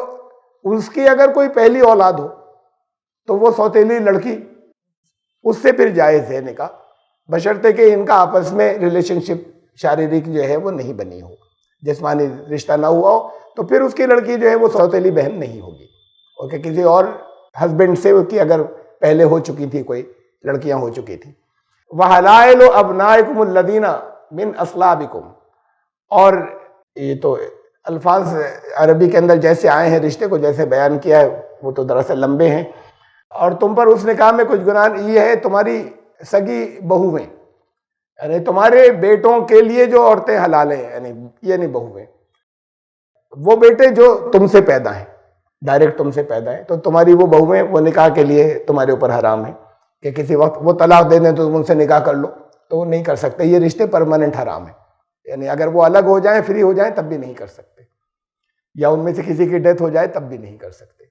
اس کی اگر کوئی پہلی اولاد ہو تو وہ سوتیلی لڑکی اس سے پھر جائز ہے نکاح، بشرطے کہ ان کا آپس میں ریلیشن شپ شاریرک جو ہے وہ نہیں بنی ہو، جسمانی رشتہ نہ ہوا ہو، تو پھر اس کی لڑکی جو ہے وہ سوتیلی بہن نہیں ہوگی، اور کہ کسی اور ہسبینڈ سے اس کی اگر پہلے ہو چکی تھی، کوئی لڑکیاں ہو چکی تھی۔ وَحَلَائِلُ أَبْنَائِكُمُ الَّذِينَ مِنْ أَصْلَابِكُمْ، اور یہ تو الفاظ عربی کے اندر جیسے آئے ہیں رشتے کو جیسے بیان کیا ہے وہ تو دراصل لمبے ہیں۔ اور تم پر اس نکاح میں کچھ گناہ یہ ہے تمہاری سگی بہویں، یعنی تمہارے بیٹوں کے لیے جو عورتیں حلال ہیں، یعنی بہویں، وہ بیٹے جو تم سے پیدا ہیں، ڈائریکٹ تم سے پیدا ہیں، تو تمہاری وہ بہویں وہ نکاح کے لیے تمہارے اوپر حرام ہے کہ کسی وقت وہ طلاق دے دیں تو تم ان سے نکاح کر لو، تو وہ نہیں کر سکتے، یہ رشتے پرماننٹ حرام ہیں، یعنی اگر وہ الگ ہو جائیں، فری ہو جائیں تب بھی نہیں کر سکتے، یا ان میں سے کسی کی ڈیتھ ہو جائے تب بھی نہیں کر سکتے۔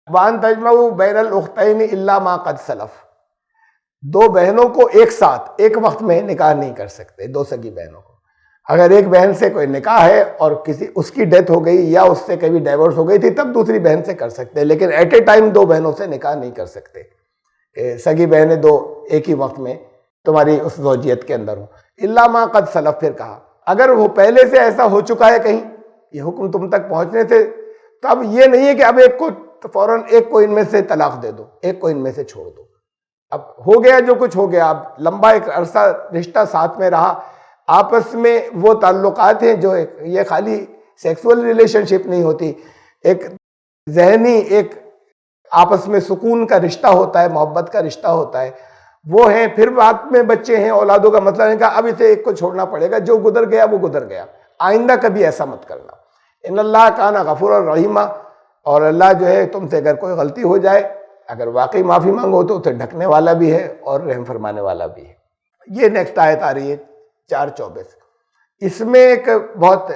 وَأَن تَجْمَعُوا بَيْنَ الْأُخْتَيْنِ إِلَّا مَا قَدْ سَلَفَ، دو بہنوں کو ایک ساتھ ایک وقت میں نکاح نہیں کر سکتے، دو سگی بہنوں کو، اگر ایک بہن سے کوئی نکاح ہے اور اس کی ڈیتھ ہو گئی یا اس سے کبھی ڈائیورس ہو گئی تھی تب دوسری بہن سے کر سکتے، لیکن ایٹ اے ٹائم دو بہنوں سے نکاح نہیں کر سکتے کہ سگی بہنیں دو ایک ہی وقت میں تمہاری اس زوجیت کے اندر ہوں۔ الا ما قد سلف، پھر کہا اگر وہ پہلے سے ایسا ہو چکا ہے کہیں، یہ حکم تم تک پہنچنے سے، تو اب یہ نہیں ہے کہ اب ایک کو فوراً ایک کو ان میں سے طلاق دے دو، ایک کو ان میں سے چھوڑ دو، اب ہو گیا جو کچھ ہو گیا، اب لمبا ایک عرصہ رشتہ ساتھ میں رہا، آپس میں وہ تعلقات ہیں جو یہ خالی سیکسول ریلیشن شپ نہیں ہوتی، ایک ذہنی ایک آپس میں سکون کا رشتہ ہوتا ہے، محبت کا رشتہ ہوتا ہے، وہ ہیں، پھر بعد میں بچے ہیں، اولادوں کا مطلب ہے کہ اب اسے ایک کو چھوڑنا پڑے گا، جو گزر گیا وہ گزر گیا، آئندہ کبھی ایسا مت کرنا۔ ان اللہ کان غفور الرحیم، اور اللہ جو ہے تم سے اگر کوئی غلطی ہو جائے، اگر واقعی معافی مانگو تو اسے ڈھکنے والا بھی ہے اور رحم فرمانے والا بھی ہے۔ یہ نیکسٹ آیت آ رہی ہے 4:24، اس میں ایک بہت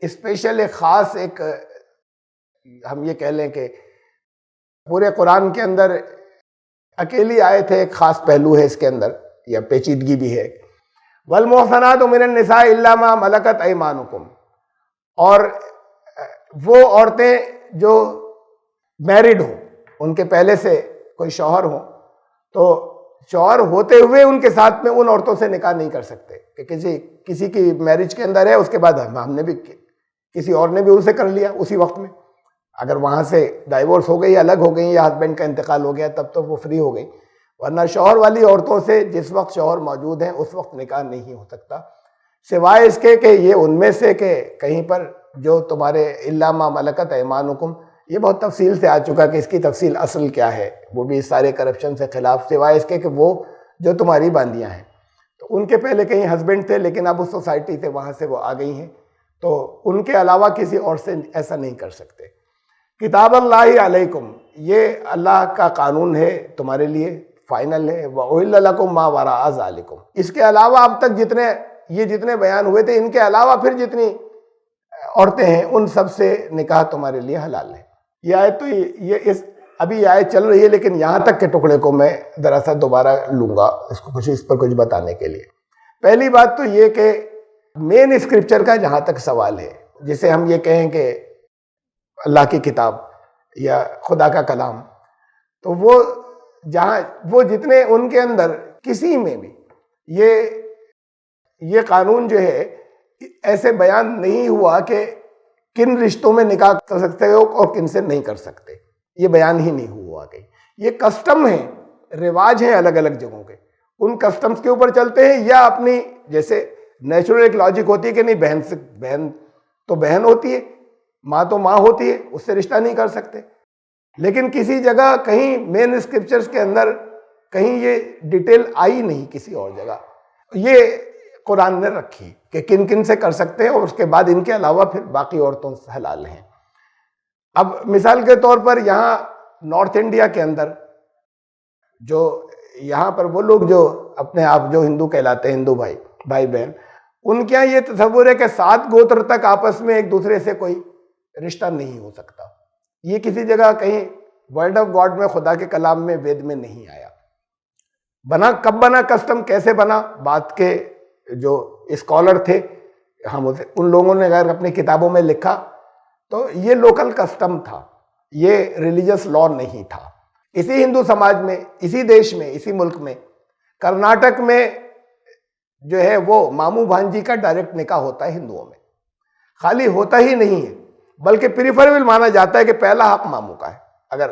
اسپیشل ایک خاص ایک ہم یہ کہہ لیں کہ پورے قرآن کے اندر اکیلی آیت ہے، ایک خاص پہلو ہے اس کے اندر یا پیچیدگی بھی ہے۔ والمحصنات من النساء الا ما ملکت ایمانکم، اور وہ عورتیں جو میرڈ ہوں، ان کے پہلے سے کوئی شوہر ہوں، تو شوہر ہوتے ہوئے ان کے ساتھ میں ان عورتوں سے نکاح نہیں کر سکتے کہ کسی کی میرج کے اندر ہے، اس کے بعد ہم نے بھی کسی اور نے بھی اسے کر لیا اسی وقت میں، اگر وہاں سے ڈائیورس ہو گئی، الگ ہو گئی یا ہسبینڈ کا انتقال ہو گیا تب تو وہ فری ہو گئی، ورنہ شوہر والی عورتوں سے جس وقت شوہر موجود ہیں اس وقت نکاح نہیں ہو سکتا، سوائے اس کے کہ یہ ان میں سے کہ کہیں پر جو تمہارے الا ما ملکت ایمانکم، یہ بہت تفصیل سے آ چکا کہ اس کی تفصیل اصل کیا ہے، وہ بھی اس سارے کرپشن سے خلاف، سوائے اس کے کہ وہ جو تمہاری باندیاں ہیں، تو ان کے پہلے کہیں ہسبینڈ تھے لیکن اب اس سوسائٹی سے وہاں سے وہ آ گئی ہیں، تو ان کے علاوہ کسی اور سے ایسا نہیں کر سکتے۔ کتاب اللہ علیکم، یہ اللہ کا قانون ہے تمہارے لیے، فائنل ہے۔ وَأُحِلَّ لَكُم مَّا وَرَاءَ ذَلِكُم، اس کے علاوہ اب تک جتنے بیان ہوئے تھے، ان کے علاوہ پھر جتنی عورتیں ہیں ان سب سے نکاح تمہارے لیے حلال ہے۔ یہ آیت تو ابھی یہ آیت چل رہی ہے، لیکن یہاں تک کے ٹکڑے کو میں ذرا سا دوبارہ لوں گا اس پر کچھ بتانے کے لیے۔ پہلی بات تو یہ کہ مین اسکرپچر کا جہاں تک سوال ہے، جسے ہم یہ کہیں کہ اللہ کی کتاب یا خدا کا کلام، تو وہ جتنے ان کے اندر کسی میں بھی یہ قانون جو ہے ایسے بیان نہیں ہوا کہ کن رشتوں میں نکاح کر سکتے ہو اور کن سے نہیں کر سکتے، یہ بیان ہی نہیں ہوا کہ یہ کسٹم ہیں، رواج ہیں الگ الگ جگہوں کے، ان کسٹمز کے اوپر چلتے ہیں، یا اپنی جیسے نیچرل ایک لاجک ہوتی ہے کہ نہیں بہن تو بہن ہوتی ہے، ماں تو ماں ہوتی ہے، اس سے رشتہ نہیں کر سکتے، لیکن کسی جگہ کہیں مین اسکرپچرز کے اندر کہیں یہ ڈیٹیل آئی نہیں کسی اور جگہ، یہ قرآن نے رکھی کہ کن کن سے کر سکتے ہیں، اور اس کے بعد ان کے علاوہ پھر باقی عورتوں سے حلال ہیں۔ اب مثال کے طور پر یہاں نارتھ انڈیا کے اندر جو یہاں پر وہ لوگ جو اپنے آپ جو ہندو کہلاتے ہیں، ہندو بھائی بہن، ان کے یہاں یہ تصور ہے کہ 7 گوتر تک آپس میں ایک دوسرے سے کوئی رشتہ نہیں ہو سکتا، یہ کسی جگہ کہیں ورڈ آف گاڈ میں، خدا کے کلام میں، وید میں نہیں آیا۔ کب بنا کسٹم، کیسے بنا، بات کے جو اسکالر تھے ان لوگوں نے اگر اپنی کتابوں میں لکھا تو یہ لوکل کسٹم تھا، یہ ریلیجس لا نہیں تھا۔ اسی ہندو سماج میں، اسی دیش میں، اسی ملک میں، کرناٹک میں جو ہے وہ ماموں بھانجی کا ڈائریکٹ نکاح ہوتا ہے ہندوؤں میں۔ خالی ہوتا ہی نہیں ہے بلکہ پریفریبل مانا جاتا ہے کہ پہلا حق ماموں کا ہے۔ اگر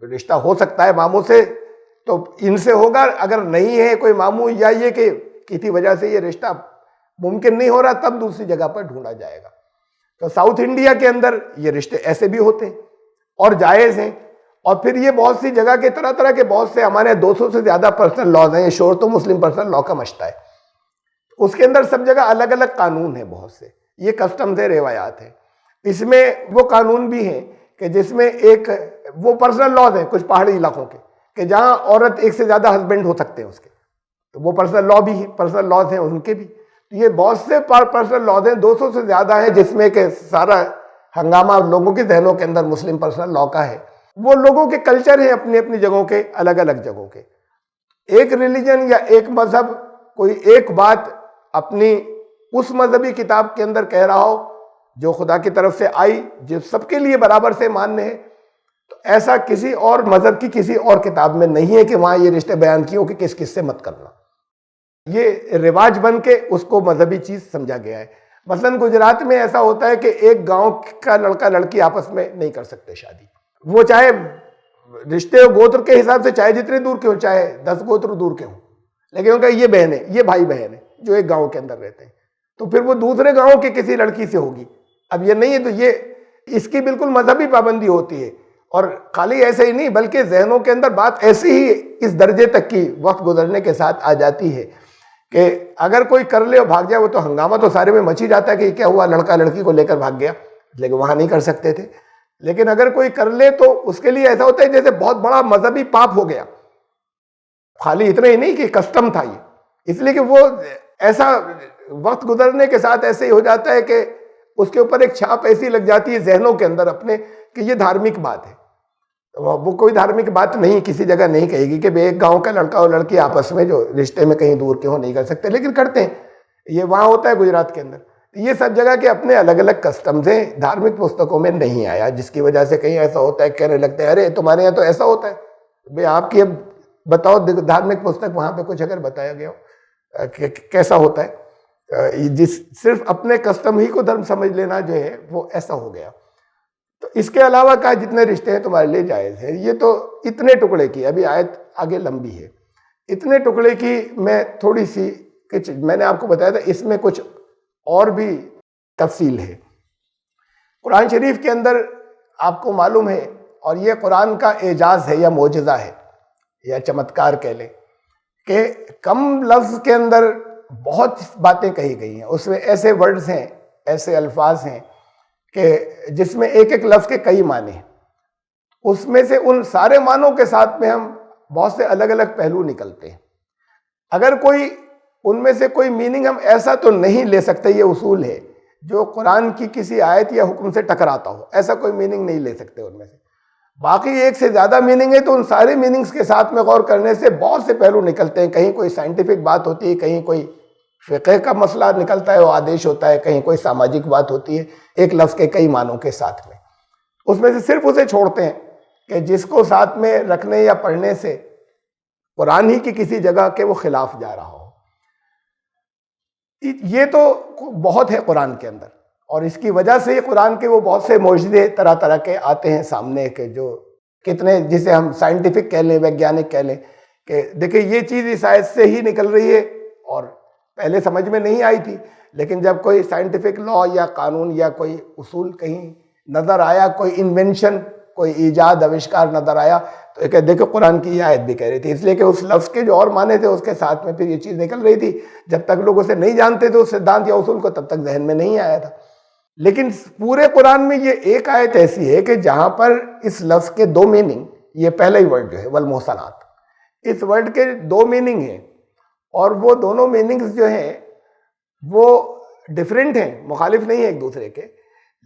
رشتہ ہو سکتا ہے ماموں سے تو ان سے ہوگا، اگر نہیں ہے کوئی ماموں یا یہ کہ کسی وجہ سے یہ رشتہ ممکن نہیں ہو رہا تب دوسری جگہ پر ڈھونڈا جائے گا۔ تو ساؤتھ انڈیا کے اندر یہ رشتے ایسے بھی ہوتے ہیں اور جائز ہیں، اور پھر یہ بہت سی جگہ کے طرح طرح کے بہت سے ہمارے 200 سے زیادہ پرسنل لاز ہیں۔ یہ شور تو مسلم پرسنل لا کا مشتہ ہے، اس کے اندر سب جگہ الگ الگ قانون ہیں، بہت سے یہ کسٹمز ہیں، روایات ہیں۔ اس میں وہ قانون بھی ہیں کہ جس میں ایک وہ پرسنل لاز ہیں کچھ پہاڑی علاقوں کے کہ جہاں عورت ایک سے زیادہ ہسبینڈ ہو سکتے ہیں اس کے، تو وہ پرسنل لا بھی ہیں، پرسنل لاز ہیں ان کے بھی۔ تو یہ بہت سے پرسنل لاز ہیں، 200 سے زیادہ ہیں، جس میں کہ سارا ہنگامہ لوگوں کے ذہنوں کے اندر مسلم پرسنل لا کا ہے۔ وہ لوگوں کے کلچر ہیں اپنی اپنی جگہوں کے، الگ الگ جگہوں کے۔ ایک ریلیجن یا ایک مذہب کوئی ایک بات اپنی اس مذہبی کتاب کے اندر کہہ رہا ہو جو خدا کی طرف سے آئی، جو سب کے لیے برابر سے ماننے ہے، تو ایسا کسی اور مذہب کی کسی اور کتاب میں نہیں ہے کہ وہاں یہ رشتے بیان کیے ہو کہ کس کس سے مت کرنا۔ یہ رواج بن کے اس کو مذہبی چیز سمجھا گیا ہے۔ مثلاً گجرات میں ایسا ہوتا ہے کہ ایک گاؤں کا لڑکا لڑکی آپس میں نہیں کر سکتے شادی، وہ چاہے رشتے گوتر کے حساب سے چاہے جتنے دور کے ہوں، چاہے 10 گوتر دور کے ہوں، لیکن ان کا یہ بہن ہے، یہ بھائی بہن ہے جو ایک گاؤں کے اندر رہتے ہیں، تو پھر وہ دوسرے گاؤں کے کسی لڑکی سے ہوگی۔ اب یہ نہیں ہے، تو یہ اس کی بالکل مذہبی پابندی ہوتی ہے۔ اور خالی ایسے ہی نہیں بلکہ ذہنوں کے اندر بات ایسی ہی اس درجے تک کی وقت گزرنے کے ساتھ آ جاتی ہے کہ اگر کوئی کر لے اور بھاگ جائے، وہ تو ہنگامہ تو سارے میں مچ ہی جاتا ہے کہ کیا ہوا، لڑکا لڑکی کو لے کر بھاگ گیا، لیکن وہاں نہیں کر سکتے تھے۔ لیکن اگر کوئی کر لے تو اس کے لیے ایسا ہوتا ہے جیسے بہت بڑا مذہبی پاپ ہو گیا۔ خالی اتنا ہی نہیں کہ کسٹم تھا یہ، اس لیے کہ وہ ایسا وقت گزرنے کے ساتھ ایسے ہی ہو جاتا ہے کہ اس کے اوپر ایک چھاپ ایسی لگ جاتی ہے ذہنوں کے اندر اپنے کہ یہ دھارمک بات ہے۔ وہ کوئی دھارمک بات نہیں، کسی جگہ نہیں کہے گی کہ ایک گاؤں کا لڑکا اور لڑکی آپس میں جو رشتے میں کہیں دور کے ہو نہیں کر سکتے، لیکن کرتے ہیں۔ یہ وہاں ہوتا ہے گجرات کے اندر۔ یہ سب جگہ کے اپنے الگ الگ کسٹمز ہیں، دھارمک پستکوں میں نہیں آیا، جس کی وجہ سے کہیں ایسا ہوتا ہے کہنے لگتے ہیں ارے تمہارے یہاں تو ایسا ہوتا ہے۔ بھئی آپ کی اب بتاؤ دھارمک پستک وہاں پہ کچھ اگر بتایا گیا ہو کہ کیسا ہوتا ہے، جس صرف اپنے کسٹم ہی کو دھرم سمجھ لینا جو ہے وہ ایسا ہو گیا۔ تو اس کے علاوہ کا جتنے رشتے ہیں تمہارے لیے جائز ہیں۔ یہ تو اتنے ٹکڑے کی، ابھی آیت آگے لمبی ہے، اتنے ٹکڑے کی میں تھوڑی سی میں نے آپ کو بتایا تھا، اس میں کچھ اور بھی تفصیل ہے۔ قرآن شریف کے اندر آپ کو معلوم ہے، اور یہ قرآن کا اعجاز ہے یا معجزہ ہے یا چمتکار کہہ لیں، کہ کم لفظ کے اندر بہت باتیں کہی گئی ہیں۔ اس میں ایسے ورڈز ہیں، ایسے الفاظ ہیں کہ جس میں ایک ایک لفظ کے کئی معنی ہیں۔ اس میں سے ان سارے معنوں کے ساتھ میں ہم بہت سے الگ الگ پہلو نکلتے ہیں۔ اگر کوئی ان میں سے کوئی میننگ ہم ایسا تو نہیں لے سکتے، یہ اصول ہے، جو قرآن کی کسی آیت یا حکم سے ٹکراتا ہو، ایسا کوئی میننگ نہیں لے سکتے ان میں سے۔ باقی ایک سے زیادہ میننگ ہے تو ان سارے میننگز کے ساتھ میں غور کرنے سے بہت سے پہلو نکلتے ہیں۔ کہیں کوئی سائنٹیفک بات ہوتی ہے، کہیں کوئی فقہ کا مسئلہ نکلتا ہے، وہ آدیش ہوتا ہے، کہیں کوئی ساماجک بات ہوتی ہے، ایک لفظ کے کئی معنوں کے ساتھ میں۔ اس میں سے صرف اسے چھوڑتے ہیں کہ جس کو ساتھ میں رکھنے یا پڑھنے سے قرآن ہی کی کسی جگہ کے وہ خلاف جا رہا ہو۔ یہ تو بہت ہے قرآن کے اندر، اور اس کی وجہ سے قرآن کے وہ بہت سے معجزے طرح طرح کے آتے ہیں سامنے، کہ جو کتنے جسے ہم سائنٹیفک کہہ لیں، ویگیانک کہہ لیں، کہ دیکھیں یہ چیز اس آیت سے ہی نکل رہی ہے اور پہلے سمجھ میں نہیں آئی تھی، لیکن جب کوئی سائنٹیفک لا یا قانون یا کوئی اصول کہیں نظر آیا، کوئی انوینشن، کوئی ایجاد آوشکار نظر آیا، تو کہ دیکھو قرآن کی یہ آیت بھی کہہ رہی تھی، اس لیے کہ اس لفظ کے جو اور معنی تھے اس کے ساتھ میں پھر یہ چیز نکل رہی تھی۔ جب تک لوگ اسے نہیں جانتے تھے، اس سدھانت یا اصول کو، تب تک ذہن میں نہیں آیا تھا۔ لیکن پورے قرآن میں یہ ایک آیت ایسی ہے کہ جہاں پر اس لفظ کے دو میننگ، یہ پہلا ہی ورڈ جو ہے والمحصنات، اس ورڈ کے دو میننگ ہیں، اور وہ دونوں میننگز جو ہیں وہ ڈیفرنٹ ہیں، مخالف نہیں ہیں ایک دوسرے کے،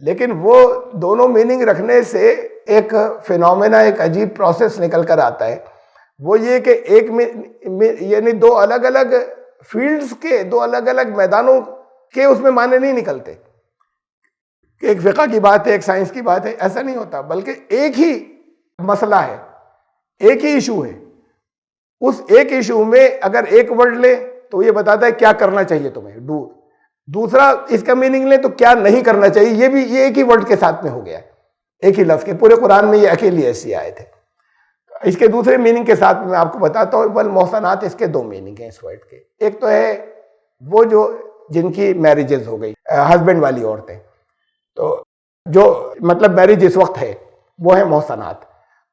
لیکن وہ دونوں میننگ رکھنے سے ایک فینومینا، ایک عجیب پروسیس نکل کر آتا ہے۔ وہ یہ کہ ایک یعنی دو الگ الگ فیلڈز کے، دو الگ الگ میدانوں کے اس میں معنی نہیں نکلتے۔ کہ ایک فقہ کی بات ہے، ایک سائنس کی بات ہے، ایسا نہیں ہوتا، بلکہ ایک ہی مسئلہ ہے، ایک ہی ایشو ہے. اس ایک ایشو میں اگر ایک ورڈ لے تو یہ بتاتا ہے کیا کرنا چاہیے تمہیں، ڈو. دوسرا اس کا میننگ لے تو کیا نہیں کرنا چاہیے، یہ بھی یہ ایک ہی ورڈ کے ساتھ میں ہو گیا ہے، ایک ہی لفظ کے. پورے قرآن میں یہ اکیلی ایسی آیت ہے. اس کے دوسرے میننگ کے ساتھ میں آپ کو بتاتا ہوں. والمحصنات، اس کے دو میننگ ہیں اس ورڈ کے. ایک تو ہے وہ جو جن کی میرجز ہو گئی، ہسبینڈ والی عورتیں، تو جو مطلب میرج اس وقت ہے وہ ہے محصنات.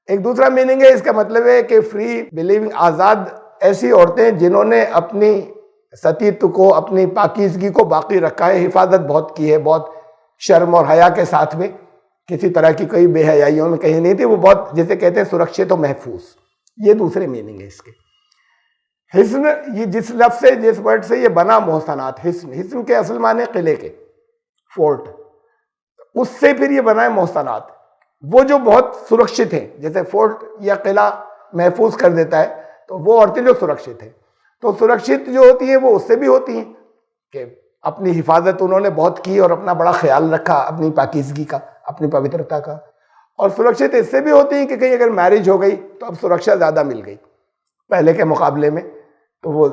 ایک دوسرا میننگ ہے اس کا مطلب ہے کہ فری بلیونگ، آزاد ایسی عورتیں جنہوں نے اپنی ستیتو کو، اپنی پاکیزگی کو باقی رکھا ہے، حفاظت بہت کی ہے، بہت شرم اور حیا کے ساتھ میں، کسی طرح کی کوئی بے حیائیوں میں کہیں نہیں تھی، وہ بہت جسے کہتے ہیں سرکشت و محفوظ. یہ دوسرے میننگ ہے اس کے. حسن، یہ جس لفظ سے، جس ورڈ سے یہ بنا محصنات، حسن، حسن کے اصل معنی قلعے کے، فورٹ، اس سے پھر یہ بنا ہے محصنات. وہ جو بہت سرکشت ہیں، جیسے فورٹ یا قلعہ محفوظ کر دیتا ہے، تو وہ عورتیں جو سرکشت ہیں. تو سرکشت جو ہوتی ہیں وہ اس سے بھی ہوتی ہیں کہ اپنی حفاظت انہوں نے بہت کی اور اپنا بڑا خیال رکھا اپنی پاکیزگی کا، اپنی پوترتا کا. اور سرکشت اس سے بھی ہوتی ہیں کہ کہیں اگر میرج ہو گئی تو اب سرکشا زیادہ مل گئی پہلے کے مقابلے میں، تو وہ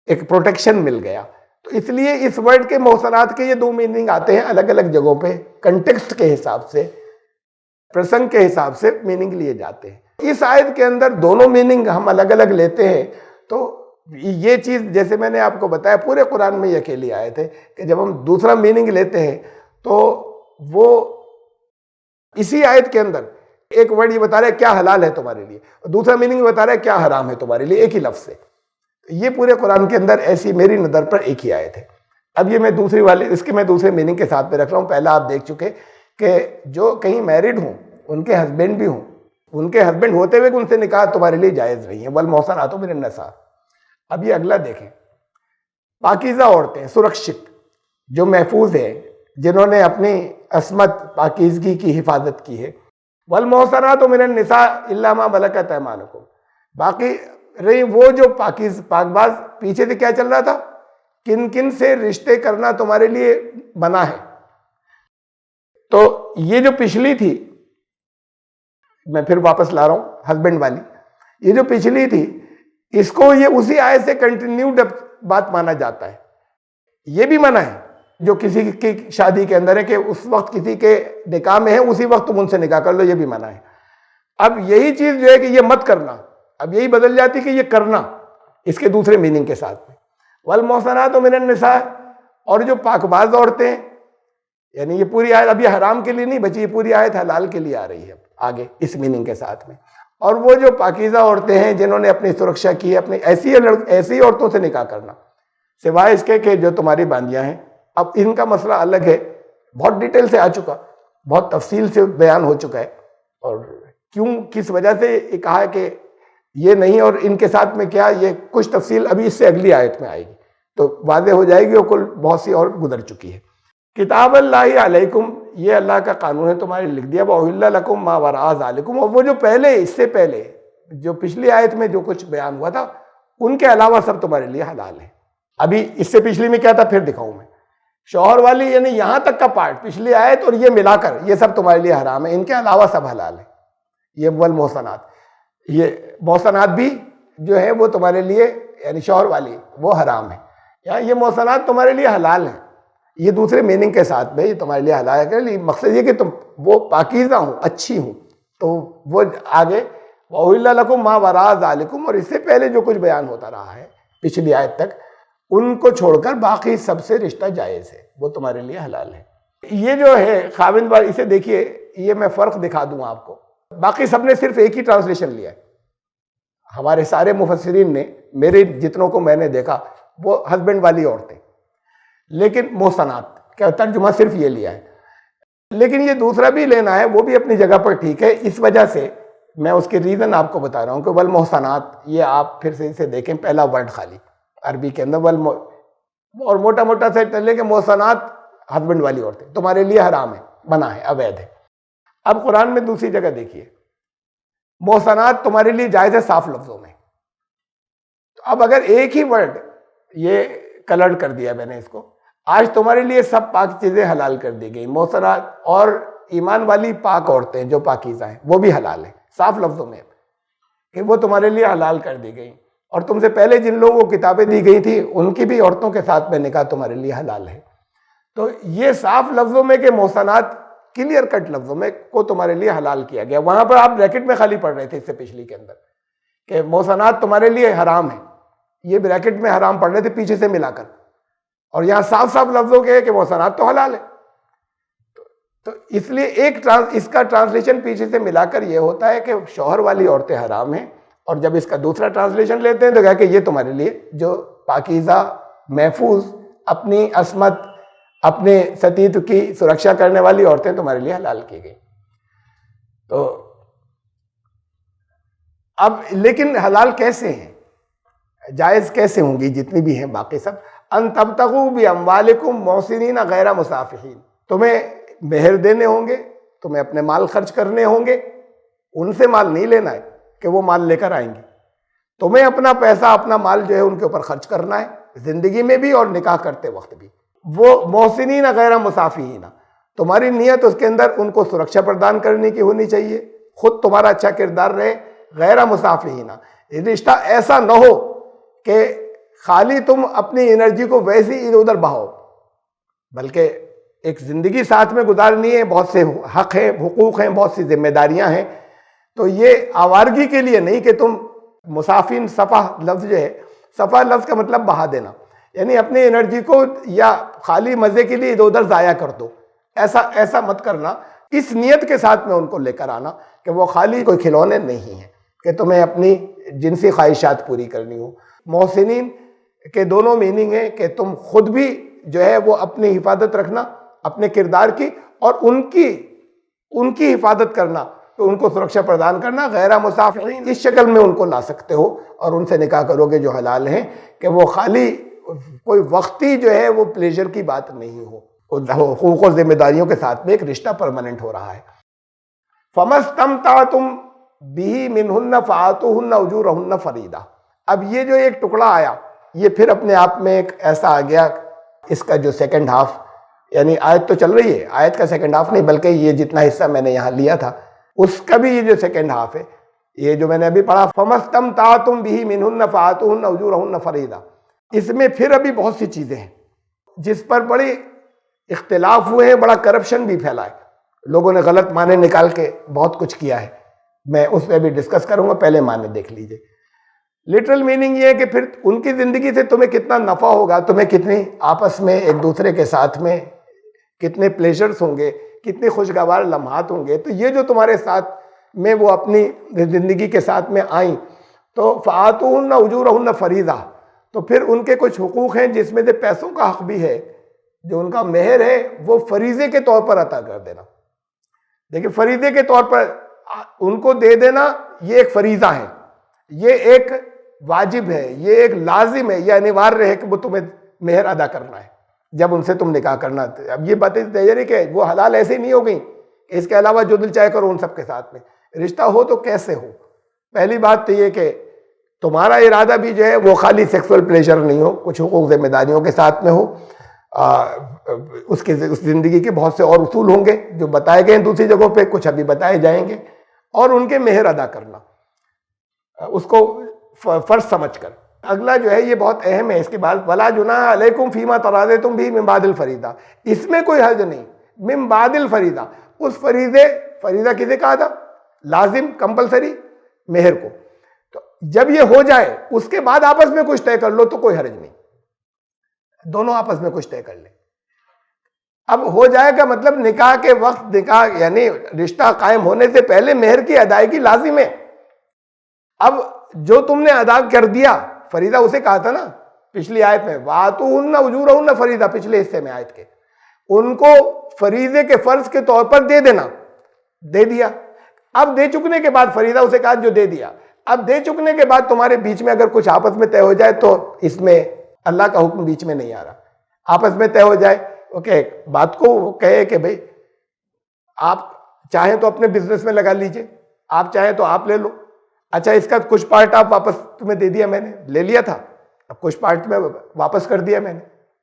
ایک پروٹیکشن مل گیا. تو اس لیے اس ورڈ کے محصنات کے یہ دو میننگ آتے ہیں الگ الگ جگہوں پہ، کنٹیکسٹ کے حساب سے، پرسنگ کے حساب سے میننگ لیے جاتے ہیں. اس آیت کے اندر دونوں میننگ ہم الگ الگ لیتے ہیں. تو یہ چیز جیسے میں نے آپ کو بتایا پورے قرآن میں یہ اکیلی آیت ہے کہ جب ہم دوسرا میننگ لیتے ہیں تو وہ اسی آیت کے اندر ایک ورڈ یہ بتا رہا ہے کیا حلال ہے تمہارے لیے، اور دوسرا میننگ بتا رہا ہے کیا حرام ہے تمہارے لیے، ایک ہی لفظ سے. یہ پورے قرآن کے اندر ایسی میری نظر پر ایک ہی آیت ہے. اب یہ میں دوسری والی، اس کے میں دوسرے میننگ کے ساتھ پہ رکھ رہا ہوں. پہلا آپ دیکھ چکے کہ جو کہیں میرڈ ہوں، ان کے ہسبینڈ بھی ہوں، ان کے ہسبینڈ ہوتے ہوئے ان سے نکاح تمہارے لیے جائز نہیں ہے. والمحصنات من النساء. اب یہ اگلا دیکھیں، پاکیزہ عورتیں، سرکشت، جو محفوظ ہیں، جنہوں نے اپنی عصمت، پاکیزگی کی حفاظت کی ہے. والمحصنات من النساء الا ما ملکت ایمانکم. باقی رہی وہ جو پاک باز، پیچھے سے کیا چل رہا تھا، کن کن سے رشتے کرنا تمہارے لیے بنا ہے. تو یہ جو پچھلی تھی، میں پھر واپس لا رہا ہوں ہسبینڈ والی، یہ جو پچھلی تھی اس کو یہ اسی آیت سے کنٹینیوڈ بات مانا جاتا ہے. یہ بھی منع ہے جو کسی کی شادی کے اندر ہے کہ اس وقت کسی کے نکاح میں ہے اسی وقت تم ان سے نکاح کر لو، یہ بھی منع ہے. اب یہی چیز جو ہے کہ یہ مت کرنا، اب یہی بدل جاتی کہ یہ کرنا، اس کے دوسرے میننگ کے ساتھ میں. والمحصنات من النساء، اور جو پاک باز عورتیں، یعنی یہ پوری آیت اب یہ حرام کے لیے نہیں بچی، یہ پوری آیت حلال کے لیے آ رہی ہے آگے اس میننگ کے ساتھ میں. اور وہ جو پاکیزہ عورتیں ہیں جنہوں نے اپنی سرکشا کی، اپنی ایسی عورتوں سے نکاح کرنا، سوائے اس کے کہ جو تمہاری باندیاں ہیں. اب ان کا مسئلہ الگ ہے، بہت ڈیٹیل سے آ چکا، بہت تفصیل سے بیان ہو چکا ہے، اور کیوں کس وجہ سے یہ کہا کہ یہ نہیں اور ان کے ساتھ میں کیا، یہ کچھ تفصیل ابھی اس سے اگلی آیت میں آئے گی تو واضح ہو جائے گی، اور کل بہت سی اور گزر چکی ہے. کتاب اللہ علیکم، یہ اللہ کا قانون ہے تمہارے لکھ دیا. وَأُحِلَّ لَكُم مَا وَرَاءَ ذَلِكُمْ، اور وہ جو پہلے، اس سے پہلے جو پچھلی آیت میں جو کچھ بیان ہوا تھا ان کے علاوہ سب تمہارے لیے حلال ہے. ابھی اس سے پچھلی میں کیا تھا پھر دکھاؤں میں. شوہر والی یعنی یہاں تک کا پارٹ، پچھلی آیت اور یہ ملا کر یہ سب تمہارے لیے حرام ہے، ان کے علاوہ سب حلال ہے. یہ والمحصنات، یہ محصنات بھی جو ہے وہ تمہارے لیے، یعنی شوہر والی وہ حرام ہے، یا یہ محصنات تمہارے لیے حلال ہیں. یہ دوسرے میننگ کے ساتھ میں یہ تمہارے لیے حلال ہے. مقصد یہ کہ تم وہ پاکیزہ ہوں، اچھی ہوں. تو وہ آگے وَأُحِلَّ لَكُم مَا وَرَاءَ ذَلِكُمْ، اور اس سے پہلے جو کچھ بیان ہوتا رہا ہے پچھلی آیت تک، ان کو چھوڑ کر باقی سب سے رشتہ جائز ہے، وہ تمہارے لیے حلال ہے. یہ جو ہے خاوند والی، اسے دیکھیے، یہ میں فرق دکھا دوں آپ کو. باقی سب نے صرف ایک ہی ٹرانسلیشن لیا ہے. ہمارے سارے مفسرین نے، میرے جتنوں کو میں نے دیکھا، وہ ہسبینڈ والی عورتیں، لیکن محصنات کا ترجمہ صرف یہ لیا ہے. لیکن یہ دوسرا بھی لینا ہے، وہ بھی اپنی جگہ پر ٹھیک ہے. اس وجہ سے میں اس کے ریزن آپ کو بتا رہا ہوں کہ والمحصنات، یہ آپ پھر سے اسے دیکھیں، پہلا ورڈ خالی عربی کے اندر اور موٹا موٹا سے لے کہ محصنات ہسبینڈ والی عورتیں تمہارے لیے حرام ہے، منع ہے، اوید ہے. اب قرآن میں دوسری جگہ دیکھیے، محصنات تمہارے لیے جائز ہے صاف لفظوں میں. تو اب اگر ایک ہی ورڈ، یہ کلرڈ کر دیا میں نے اس کو، آج تمہارے لیے سب پاک چیزیں حلال کر دی گئی، محسنات اور ایمان والی پاک عورتیں جو پاکیزہ ہیں وہ بھی حلال ہیں، صاف لفظوں میں کہ وہ تمہارے لیے حلال کر دی گئی، اور تم سے پہلے جن لوگوں کو کتابیں دی گئی تھی ان کی بھی عورتوں کے ساتھ میں نکاح تمہارے لیے حلال ہے۔ تو یہ صاف لفظوں میں کہ محسنات، کلیئر کٹ لفظوں میں کو تمہارے لیے حلال کیا گیا۔ وہاں پر آپ بریکٹ میں خالی پڑھ رہے تھے اس سے پچھلی کے اندر کہ محسنات تمہارے لیے حرام ہے، یہ بریکٹ میں حرام پڑھ رہے تھے پیچھے سے ملا کر، اور یہاں صاف صاف لفظوں کے ہے کہ محسنات تو حلال ہے۔ تو اس لیے اس کا ٹرانسلیشن پیچھے سے ملا کر یہ ہوتا ہے کہ شوہر والی عورتیں حرام ہیں، اور جب اس کا دوسرا ٹرانسلیشن لیتے ہیں تو کہا کہ یہ تمہارے لیے جو پاکیزہ، محفوظ، اپنی عصمت، اپنے ستیتو کی سرکشا کرنے والی عورتیں تمہارے لیے حلال کی گئی۔ تو اب لیکن حلال کیسے ہیں، جائز کیسے ہوں گی جتنی بھی ہیں باقی سب؟ ان تبتغوا باموالکم محسنین غیر مسافحین، تمہیں مہر دینے ہوں گے، تمہیں اپنے مال خرچ کرنے ہوں گے، ان سے مال نہیں لینا ہے کہ وہ مال لے کر آئیں گے، تمہیں اپنا پیسہ، اپنا مال جو ہے ان کے اوپر خرچ کرنا ہے، زندگی میں بھی اور نکاح کرتے وقت بھی۔ وہ محسنین غیر مسافحین، تمہاری نیت اس کے اندر ان کو سرکشا پردان کرنے کی ہونی چاہیے، خود تمہارا اچھا کردار رہے، غیر مسافحین، رشتہ ایسا نہ ہو کہ خالی تم اپنی انرجی کو ویسے ادھر ادھر بہاؤ، بلکہ ایک زندگی ساتھ میں گزارنی ہے، بہت سے حق ہیں، حقوق ہیں، بہت سی ذمہ داریاں ہیں، تو یہ آوارگی کے لیے نہیں کہ تم مسافین، صفح لفظ جو ہے، صفح لفظ کا مطلب بہا دینا، یعنی اپنی انرجی کو یا خالی مزے کے لیے ادھر ادھر ضائع کر دو، ایسا مت کرنا۔ اس نیت کے ساتھ میں ان کو لے کر آنا کہ وہ خالی کوئی کھلونے نہیں ہیں کہ تمہیں اپنی جنسی خواہشات پوری کرنی ہو۔ محسنین کے دونوں میننگ ہیں کہ تم خود بھی جو ہے وہ اپنی حفاظت رکھنا اپنے کردار کی، اور ان کی حفاظت کرنا، تو ان کو سرکشا پردان کرنا، غیر مسافحین اس شکل میں ان کو لا سکتے ہو اور ان سے نکاح کرو گے جو حلال ہیں، کہ وہ خالی کوئی وقتی جو ہے وہ پلیجر کی بات نہیں ہو، حقوق و ذمہ داریوں کے ساتھ میں ایک رشتہ پرماننٹ ہو رہا ہے۔ فَمَسْتَمْتَعْتُمْ بِهِ مِنْهُنَّ فَآتُوهُنَّ أُجُورَهُنَّ فَرِيضَةً۔ اب یہ جو ایک ٹکڑا آیا، یہ پھر اپنے آپ میں ایک ایسا آ گیا، اس کا جو سیکنڈ ہاف، یعنی آیت تو چل رہی ہے، آیت کا سیکنڈ ہاف نہیں بلکہ یہ جتنا حصہ میں نے یہاں لیا تھا اس کا بھی یہ جو سیکنڈ ہاف ہے، یہ جو میں نے ابھی پڑھا فَمَسْتَمْتَعْتُمْ بِهِ مِنْهُنَّ فَآتُوهُنَّ أُجُورَهُنَّ فَرِيضَةً، اس میں پھر ابھی بہت سی چیزیں ہیں جس پر بڑی اختلاف ہوئے ہیں، بڑا کرپشن بھی پھیلا ہے، لوگوں نے غلط معنی نکال کے بہت کچھ کیا ہے، میں اس پہ بھی ڈسکس کروں گا، پہلے معنی دیکھ لیجئے۔ لٹرل میننگ یہ ہے کہ پھر ان کی زندگی سے تمہیں کتنا نفع ہوگا، تمہیں کتنی آپس میں ایک دوسرے کے ساتھ میں کتنے پلیجرز ہوں گے، کتنے خوشگوار لمحات ہوں گے، تو یہ جو تمہارے ساتھ میں وہ اپنی زندگی کے ساتھ میں آئیں، تو فَآتُوهُنَّ أُجُورَهُنَّ فَرِيضَةً، تو پھر ان کے کچھ حقوق ہیں جس میں سے پیسوں کا حق بھی ہے، جو ان کا مہر ہے وہ فریضے کے طور پر عطا کر دینا۔ دیکھیں، فریضے کے طور پر ان کو دے دینا یہ ایک فریضہ ہے، یہ ایک واجب ہے، یہ ایک لازم ہے، یہ انیواریہ ہے کہ وہ تمہیں مہر ادا کرنا ہے جب ان سے تم نکاح کرنا۔ اب یہ باتیں تیاری کہ وہ حلال ایسے ہی نہیں ہو گئیں کہ اس کے علاوہ جو دل چاہے کرو ان سب کے ساتھ میں، رشتہ ہو تو کیسے ہو؟ پہلی بات تو یہ کہ تمہارا ارادہ بھی جو ہے وہ خالی سیکسول پلیجر نہیں ہو، کچھ حقوق ذمہ داریوں کے ساتھ میں ہو، اس زندگی کے بہت سے اور اصول ہوں گے جو بتائے گئے ہیں دوسری جگہوں پہ، کچھ ابھی بتائے جائیں گے، اور ان کے مہر ادا کرنا اس کو فرض سمجھ کر۔ اگلا جو ہے یہ بہت اہم ہے، اس کے بعد وَلَا جُنَاحَ عَلَيْكُمْ فِي مَا تَرَاضَيْتُمْ بِهِ مِن بَعْدِ الْفَرِيضَةِ، اس میں کوئی حرج نہیں، من بعد الفریضہ، اس فریضہ کسے کہا تھا؟ لازم، کمپلسری، مہر کو۔ تو جب یہ ہو جائے اس کے بعد آپس میں کچھ طے کر لو تو کوئی حرج نہیں، دونوں آپس میں کچھ طے کر لیں۔ اب ہو جائے گا مطلب نکاح کے وقت، نکاح یعنی رشتہ قائم ہونے سے پہلے مہر کی ادائیگی لازم ہے۔ اب جو تم نے ادا کر دیا، فریضہ اسے کہا تھا نا پچھلی آیت میں، وَآتُوهُنَّ أُجُورَهُنَّ فَرِيضَةً، پچھلے حصے میں آیت کے، ان کو فریضے کے فرض کے طور پر دے دینا، دے دیا۔ اب دے چکنے کے بعد، فریضہ اسے کہا جو دے دیا، اب دے چکنے کے بعد تمہارے بیچ میں اگر کچھ آپس میں طے ہو جائے تو اس میں اللہ کا حکم بیچ میں نہیں آ رہا، آپس میں طے ہو جائے، اوکے، بات کو وہ کہے کہ بھئی آپ چاہیں تو اپنے بزنس میں لگا لیجئے، آپ چاہیں تو آپ لے لو، اچھا اس کا کچھ پارٹ آپ واپس تمہیں دے دیا، میں نے لے لیا تھا، اب کچھ پارٹ میں واپس کر دیا میں نے،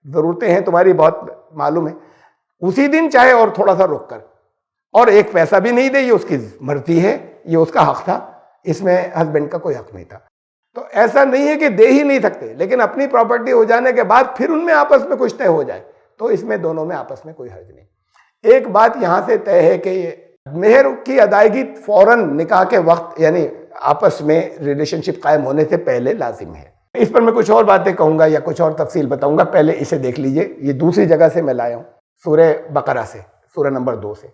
ضرورتیں ہیں تمہاری بہت معلوم ہے، اسی دن چاہے اور تھوڑا سا رک کر، اور ایک پیسہ بھی نہیں دے، یہ اس کی مرضی ہے، یہ اس کا حق تھا، اس میں ہسبینڈ کا کوئی حق نہیں تھا۔ تو ایسا نہیں ہے کہ دے ہی نہیں سکتے، لیکن اپنی پراپرٹی ہو جانے کے بعد پھر ان میں آپس میں کچھ طے ہو جائے تو اس میں دونوں میں آپس میں کوئی حرج نہیں۔ ایک بات یہاں سے طے ہے کہ مہر کی ادائیگی فوراً نکاح کے وقت یعنی آپس میں ریلیشن شپ قائم ہونے سے پہلے لازم ہے۔ اس پر میں کچھ اور باتیں کہوں گا یا کچھ اور تفصیل بتاؤں گا، پہلے اسے دیکھ لیجئے، یہ دوسری جگہ سے میں لایا ہوں، سورہ بقرہ سے، سورہ نمبر 2 سے۔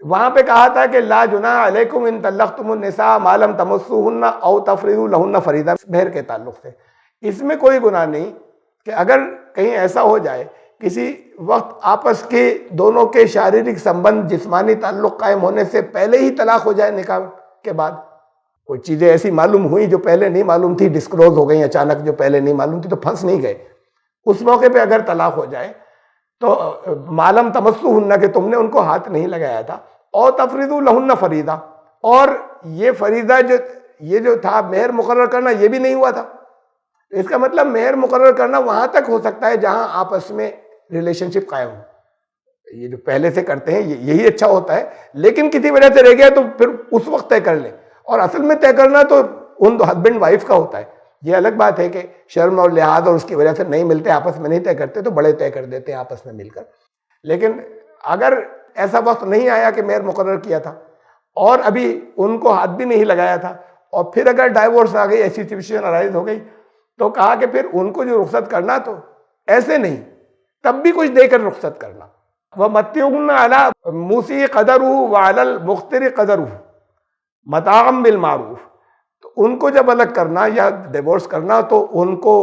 وہاں پہ کہا تھا کہ لا جناح علیکم ان طلقتم النساء ما لم تمسوهن او تفرضوا لهن فریضہ، مہر کے تعلق سے۔ اس میں کوئی گناہ نہیں کہ اگر کہیں ایسا ہو جائے کسی وقت آپس کے دونوں کے شاریرک سمبند جسمانی تعلق قائم ہونے سے پہلے ہی طلاق ہو جائے، نکاح کے بعد کوئی چیزیں ایسی معلوم ہوئی جو پہلے نہیں معلوم تھی، ڈسکلوز ہو گئی اچانک جو پہلے نہیں معلوم تھی، تو پھنس نہیں گئے، اس موقع پہ اگر طلاق ہو جائے تو معلوم تمسوهن کہ تم نے ان کو ہاتھ نہیں لگایا تھا، اور تفریضوا لهن فریضہ، اور یہ فریضہ یہ جو تھا مہر مقرر کرنا، یہ بھی نہیں ہوا تھا۔ اس کا مطلب مہر مقرر کرنا وہاں تک ہو سکتا ہے جہاں آپس میں ریلیشن شپ قائم ہو، یہ جو پہلے سے کرتے ہیں یہی اچھا ہوتا ہے، لیکن کسی وجہ سے رہ گیا تو پھر اس وقت طے کر لیں، اور اصل میں طے کرنا تو ان دو ہسبینڈ وائف کا ہوتا ہے۔ یہ الگ بات ہے کہ شرم اور لحاظ اور اس کی وجہ سے نہیں ملتے، آپس میں نہیں طے کرتے، تو بڑے طے کر دیتے ہیں آپس میں مل کر۔ لیکن اگر ایسا وقت نہیں آیا کہ مہر مقرر کیا تھا اور ابھی ان کو ہاتھ بھی نہیں لگایا تھا، اور پھر اگر ڈائیورس آ گئی، ایسی سچویشن ارائز ہو گئی، تو کہا کہ پھر ان کو جو رخصت کرنا تو ایسے نہیں، تب بھی کچھ دے کر رخصت کرنا۔ وَمَتِّعُهُنَّ عَلَىٰ مُوسِعِ قَدَرُهُ وَعَلَى الْمُقْتِرِ قَدَرُهُ مَتَاعًا بِالْمَعْرُوفِ، تو ان کو جب الگ کرنا یا ڈیورس کرنا تو ان کو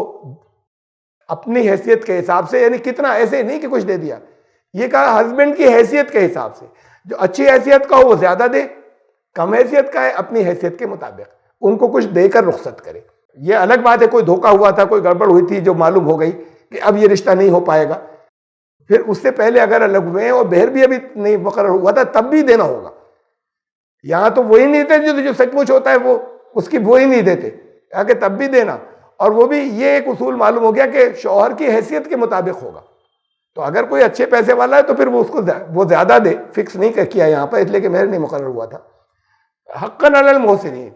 اپنی حیثیت کے حساب سے، یعنی کتنا، ایسے نہیں کہ کچھ دے دیا، یہ کہا ہسبینڈ کی حیثیت کے حساب سے، جو اچھی حیثیت کا ہو وہ زیادہ دے، کم حیثیت کا ہے اپنی حیثیت کے مطابق ان کو کچھ دے کر رخصت کرے۔ یہ الگ بات ہے کوئی دھوکہ ہوا تھا، کوئی گڑبڑ ہوئی تھی جو معلوم ہو گئی کہ اب یہ رشتہ نہیں ہو پائے گا، پھر اس سے پہلے اگر الگ ہوئے ہیں اور مہر بھی ابھی نہیں مقرر ہوا تھا تب بھی دینا ہوگا۔ یہاں تو وہی نہیں دیتے جو سچ مچ ہوتا ہے، وہ اس کی وہی نہیں دیتے، کہ تب بھی دینا، اور وہ بھی یہ ایک اصول معلوم ہو گیا کہ شوہر کی حیثیت کے مطابق ہوگا۔ تو اگر کوئی اچھے پیسے والا ہے تو پھر وہ اس کو وہ زیادہ دے، فکس نہیں کیا یہاں پر، اس لیے کہ مہر نہیں مقرر ہوا تھا۔ حقاً علی المحسنین،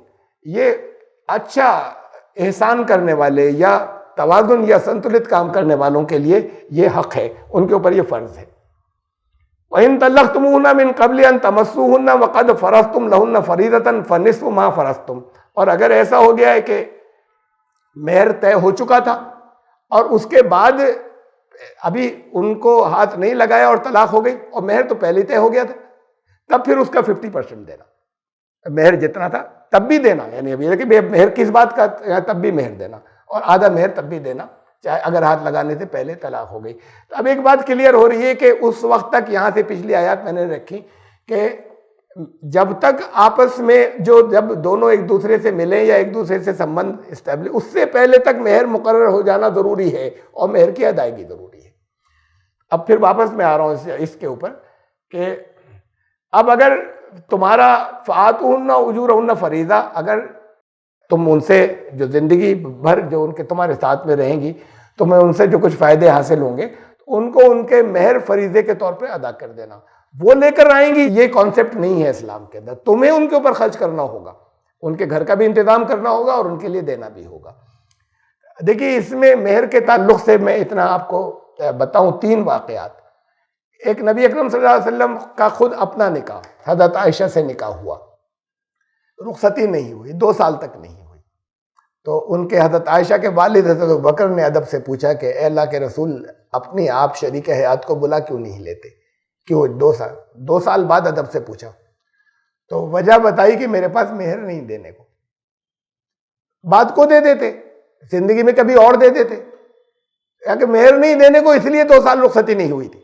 یہ اچھا احسان کرنے والے یا توازن یا سنتلت کام کرنے والوں کے لیے یہ حق ہے، ان کے اوپر یہ فرض ہے۔ وَإِن طَلَّقْتُمُوهُنَّ مِن قَبْلِ أَن تَمَسُّوهُنَّ وَقَدْ فَرَضْتُمْ لَهُنَّ فَرِيضَةً فَنِصْفُ مَا فَرَضْتُمْ، اور اگر ایسا ہو گیا ہے کہ مہر طے ہو چکا تھا اور اس کے بعد ابھی ان کو ہاتھ نہیں لگایا اور طلاق ہو گئی، اور مہر تو پہلے طے ہو گیا تھا، تب پھر اس کا 50% دینا، مہر جتنا تھا تب بھی دینا، یعنی ابھی ہے کہ مہر کس بات کا، تب بھی مہر دینا، اور آدھا مہر تب بھی دینا، چاہے اگر ہاتھ لگانے سے پہلے طلاق ہو گئی۔ تو اب ایک بات کلیئر ہو رہی ہے کہ اس وقت تک، یہاں سے پچھلی آیات میں نے رکھی کہ جب تک آپس میں جب دونوں ایک دوسرے سے ملیں یا ایک دوسرے سے سمبند اسٹیبلش، اس سے پہلے تک مہر مقرر ہو جانا ضروری ہے اور مہر کی ادائیگی ضروری ہے۔ اب پھر واپس میں آ رہا ہوں اس کے اوپر کہ اب اگر تمہارا فآتوہن اجورہن فریضہ، اگر تم ان سے جو زندگی بھر جو ان کے تمہارے ساتھ میں رہیں گی، تمہیں ان سے جو کچھ فائدے حاصل ہوں گے، ان کو ان کے مہر فریضے کے طور پہ ادا کر دینا۔ وہ لے کر آئیں گی، یہ کانسیپٹ نہیں ہے اسلام کے اندر، تمہیں ان کے اوپر خرچ کرنا ہوگا، ان کے گھر کا بھی انتظام کرنا ہوگا اور ان کے لیے دینا بھی ہوگا۔ دیکھیے اس میں مہر کے تعلق سے میں اتنا آپ کو بتاؤں، 3 واقعات۔ ایک نبی اکرم صلی اللہ علیہ وسلم کا خود اپنا نکاح حضرت عائشہ سے نکاح ہوا، رخصتی نہیں ہوئی، 2 سال تک نہیں ہوئی، تو ان کے حضرت عائشہ کے والد حضرت ابوبکر نے ادب سے پوچھا کہ اے اللہ کے رسول، اپنی آپ شریک حیات کو بلا کیوں نہیں لیتے، کیوں 2 سال بعد ادب سے پوچھا، تو وجہ بتائی کہ میرے پاس مہر نہیں دینے کو، بعد کو دے دیتے، زندگی میں کبھی اور دے دیتے، کہ مہر نہیں دینے کو اس لیے 2 سال رخصتی نہیں ہوئی تھی۔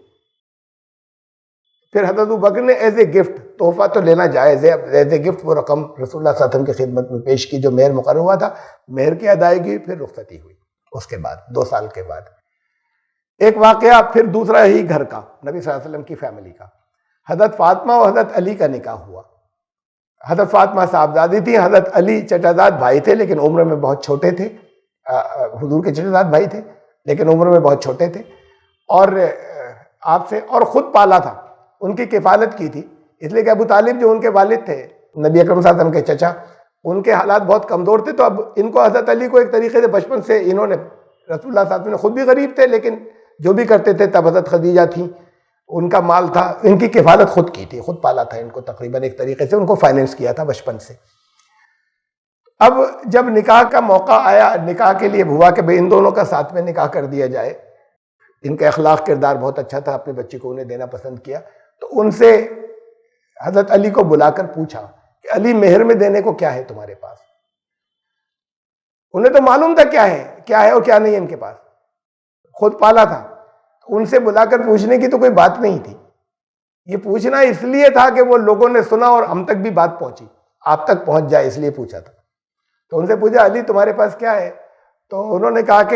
پھر حضرت ابوبکر نے ایز اے گفٹ، تحفہ تو لینا جائز ہے، ایز اے گفٹ وہ رقم رسول اللہ صلی اللہ علیہ وسلم کی خدمت میں پیش کی جو مہر مقرر ہوا تھا، مہر کی ادائیگی، پھر رخصتی ہوئی اس کے بعد 2 سال کے بعد۔ ایک واقعہ پھر دوسرا ہی گھر کا، نبی صلی اللہ علیہ وسلم کی فیملی کا، حضرت فاطمہ اور حضرت علی کا نکاح ہوا۔ حضرت فاطمہ صاحبزادی تھی، حضرت علی چچازاد بھائی تھے لیکن عمر میں بہت چھوٹے تھے، حضور کے چچازاد بھائی تھے لیکن عمر میں بہت چھوٹے تھے۔ اور آپ سے اور خود پالا تھا، ان کی کفالت کی تھی، اس لیے کہ ابو طالب جو ان کے والد تھے، نبی اکرم صلی اللہ علیہ وسلم کے چچا، ان کے حالات بہت کمزور تھے، تو اب ان کو حضرت علی کو ایک طریقے سے بچپن سے انہوں نے، رسول اللہ صلی اللہ علیہ وسلم خود بھی غریب تھے لیکن جو بھی کرتے تھے، تب حضرت خدیجہ تھیں، ان کا مال تھا، ان کی کفالت خود کی تھی، خود پالا تھا ان کو، تقریباً ایک طریقے سے ان کو فائنینس کیا تھا بچپن سے۔ اب جب نکاح کا موقع آیا، نکاح کے لیے ہوا کہ بھئی ان دونوں کا ساتھ میں نکاح کر دیا جائے، ان کا اخلاق کردار بہت اچھا تھا، اپنے بچے کو انہیں دینا پسند کیا، تو ان سے حضرت علی کو بلا کر پوچھا کہ علی مہر میں دینے کو کیا ہے تمہارے پاس؟ انہیں تو معلوم تھا کیا ہے اور کیا نہیں ہے ان کے پاس، خود پالا تھا، ان سے بلا کر پوچھنے کی تو کوئی بات نہیں تھی، یہ پوچھنا اس لیے تھا کہ وہ لوگوں نے سنا اور ہم تک بھی بات پہنچی، آپ تک پہنچ جائے، اس لیے پوچھا تھا۔ تو ان سے پوچھا علی تمہارے پاس کیا ہے؟ تو انہوں نے کہا کہ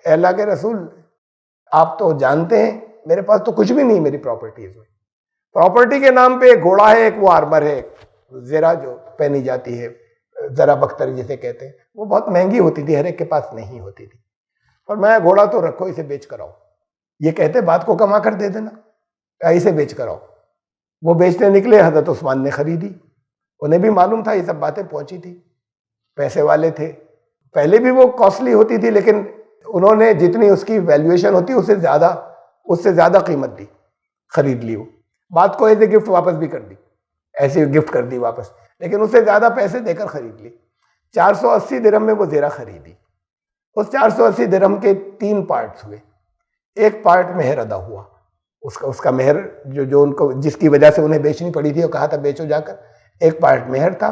اے اللہ کے رسول، آپ تو جانتے ہیں میرے پاس تو کچھ بھی نہیں، میری پراپرٹیز میں، پراپرٹی کے نام پہ ایک گھوڑا ہے، ایک وہ آرمر ہے، زرہ جو پہنی جاتی ہے، ذرا بختر جسے کہتے ہیں، وہ بہت مہنگی ہوتی تھی، ہر ایک کے پاس نہیں ہوتی تھی، اور میں گھوڑا تو رکھو، اسے بیچ کر آؤ، یہ کہتے بات کو کما کر دے دینا، اسے بیچ کر آؤ۔ وہ بیچنے نکلے، حضرت عثمان نے خریدی، انہیں بھی معلوم تھا یہ سب باتیں پہنچی تھی، پیسے والے تھے، پہلے بھی وہ کاسٹلی ہوتی تھی لیکن انہوں نے جتنی اس کی ویلیویشن ہوتی اس سے زیادہ قیمت دی، خرید لی، وہ بات کو ایسے گفٹ واپس بھی کر دی، ایسے گفٹ کر دی واپس، لیکن اس سے زیادہ پیسے دے کر خرید لی۔ 480 درہم میں وہ زیرہ خریدی، اس 480 درہم کے 3 پارٹس ہوئے، ایک پارٹ مہر ادا ہوا، اس کا مہر جو ان کو جس کی وجہ سے انہیں بیچنی پڑی تھی، وہ کہا تھا بیچو جا کر، ایک پارٹ مہر تھا،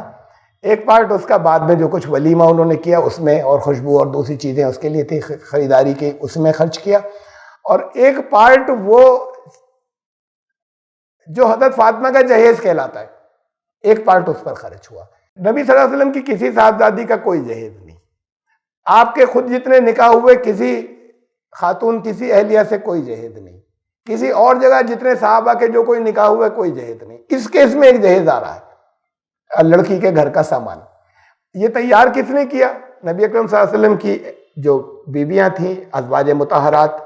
ایک پارٹ اس کا بعد میں جو کچھ ولیمہ انہوں نے کیا اس میں، اور خوشبو اور دوسری چیزیں اس کے لیے تھی خریداری کی، اس میں خرچ کیا، اور ایک پارٹ وہ جو حضرت فاطمہ کا جہیز کہلاتا ہے، ایک پارٹ اس پر خرچ ہوا۔ نبی صلی اللہ علیہ وسلم کی کسی صاحبزادی کا کوئی جہیز نہیں، آپ کے خود جتنے نکاح ہوئے کسی خاتون، کسی اہلیہ سے کوئی جہیز نہیں، کسی اور جگہ جتنے صحابہ کے جو کوئی نکاح ہوئے کوئی جہیز نہیں، اس کیس میں ایک جہیز آ رہا ہے، لڑکی کے گھر کا سامان۔ یہ تیار کس نے کیا؟ نبی اکرم صلی اللہ علیہ وسلم کی جو بیویاں تھیں، ازواج مطہرات،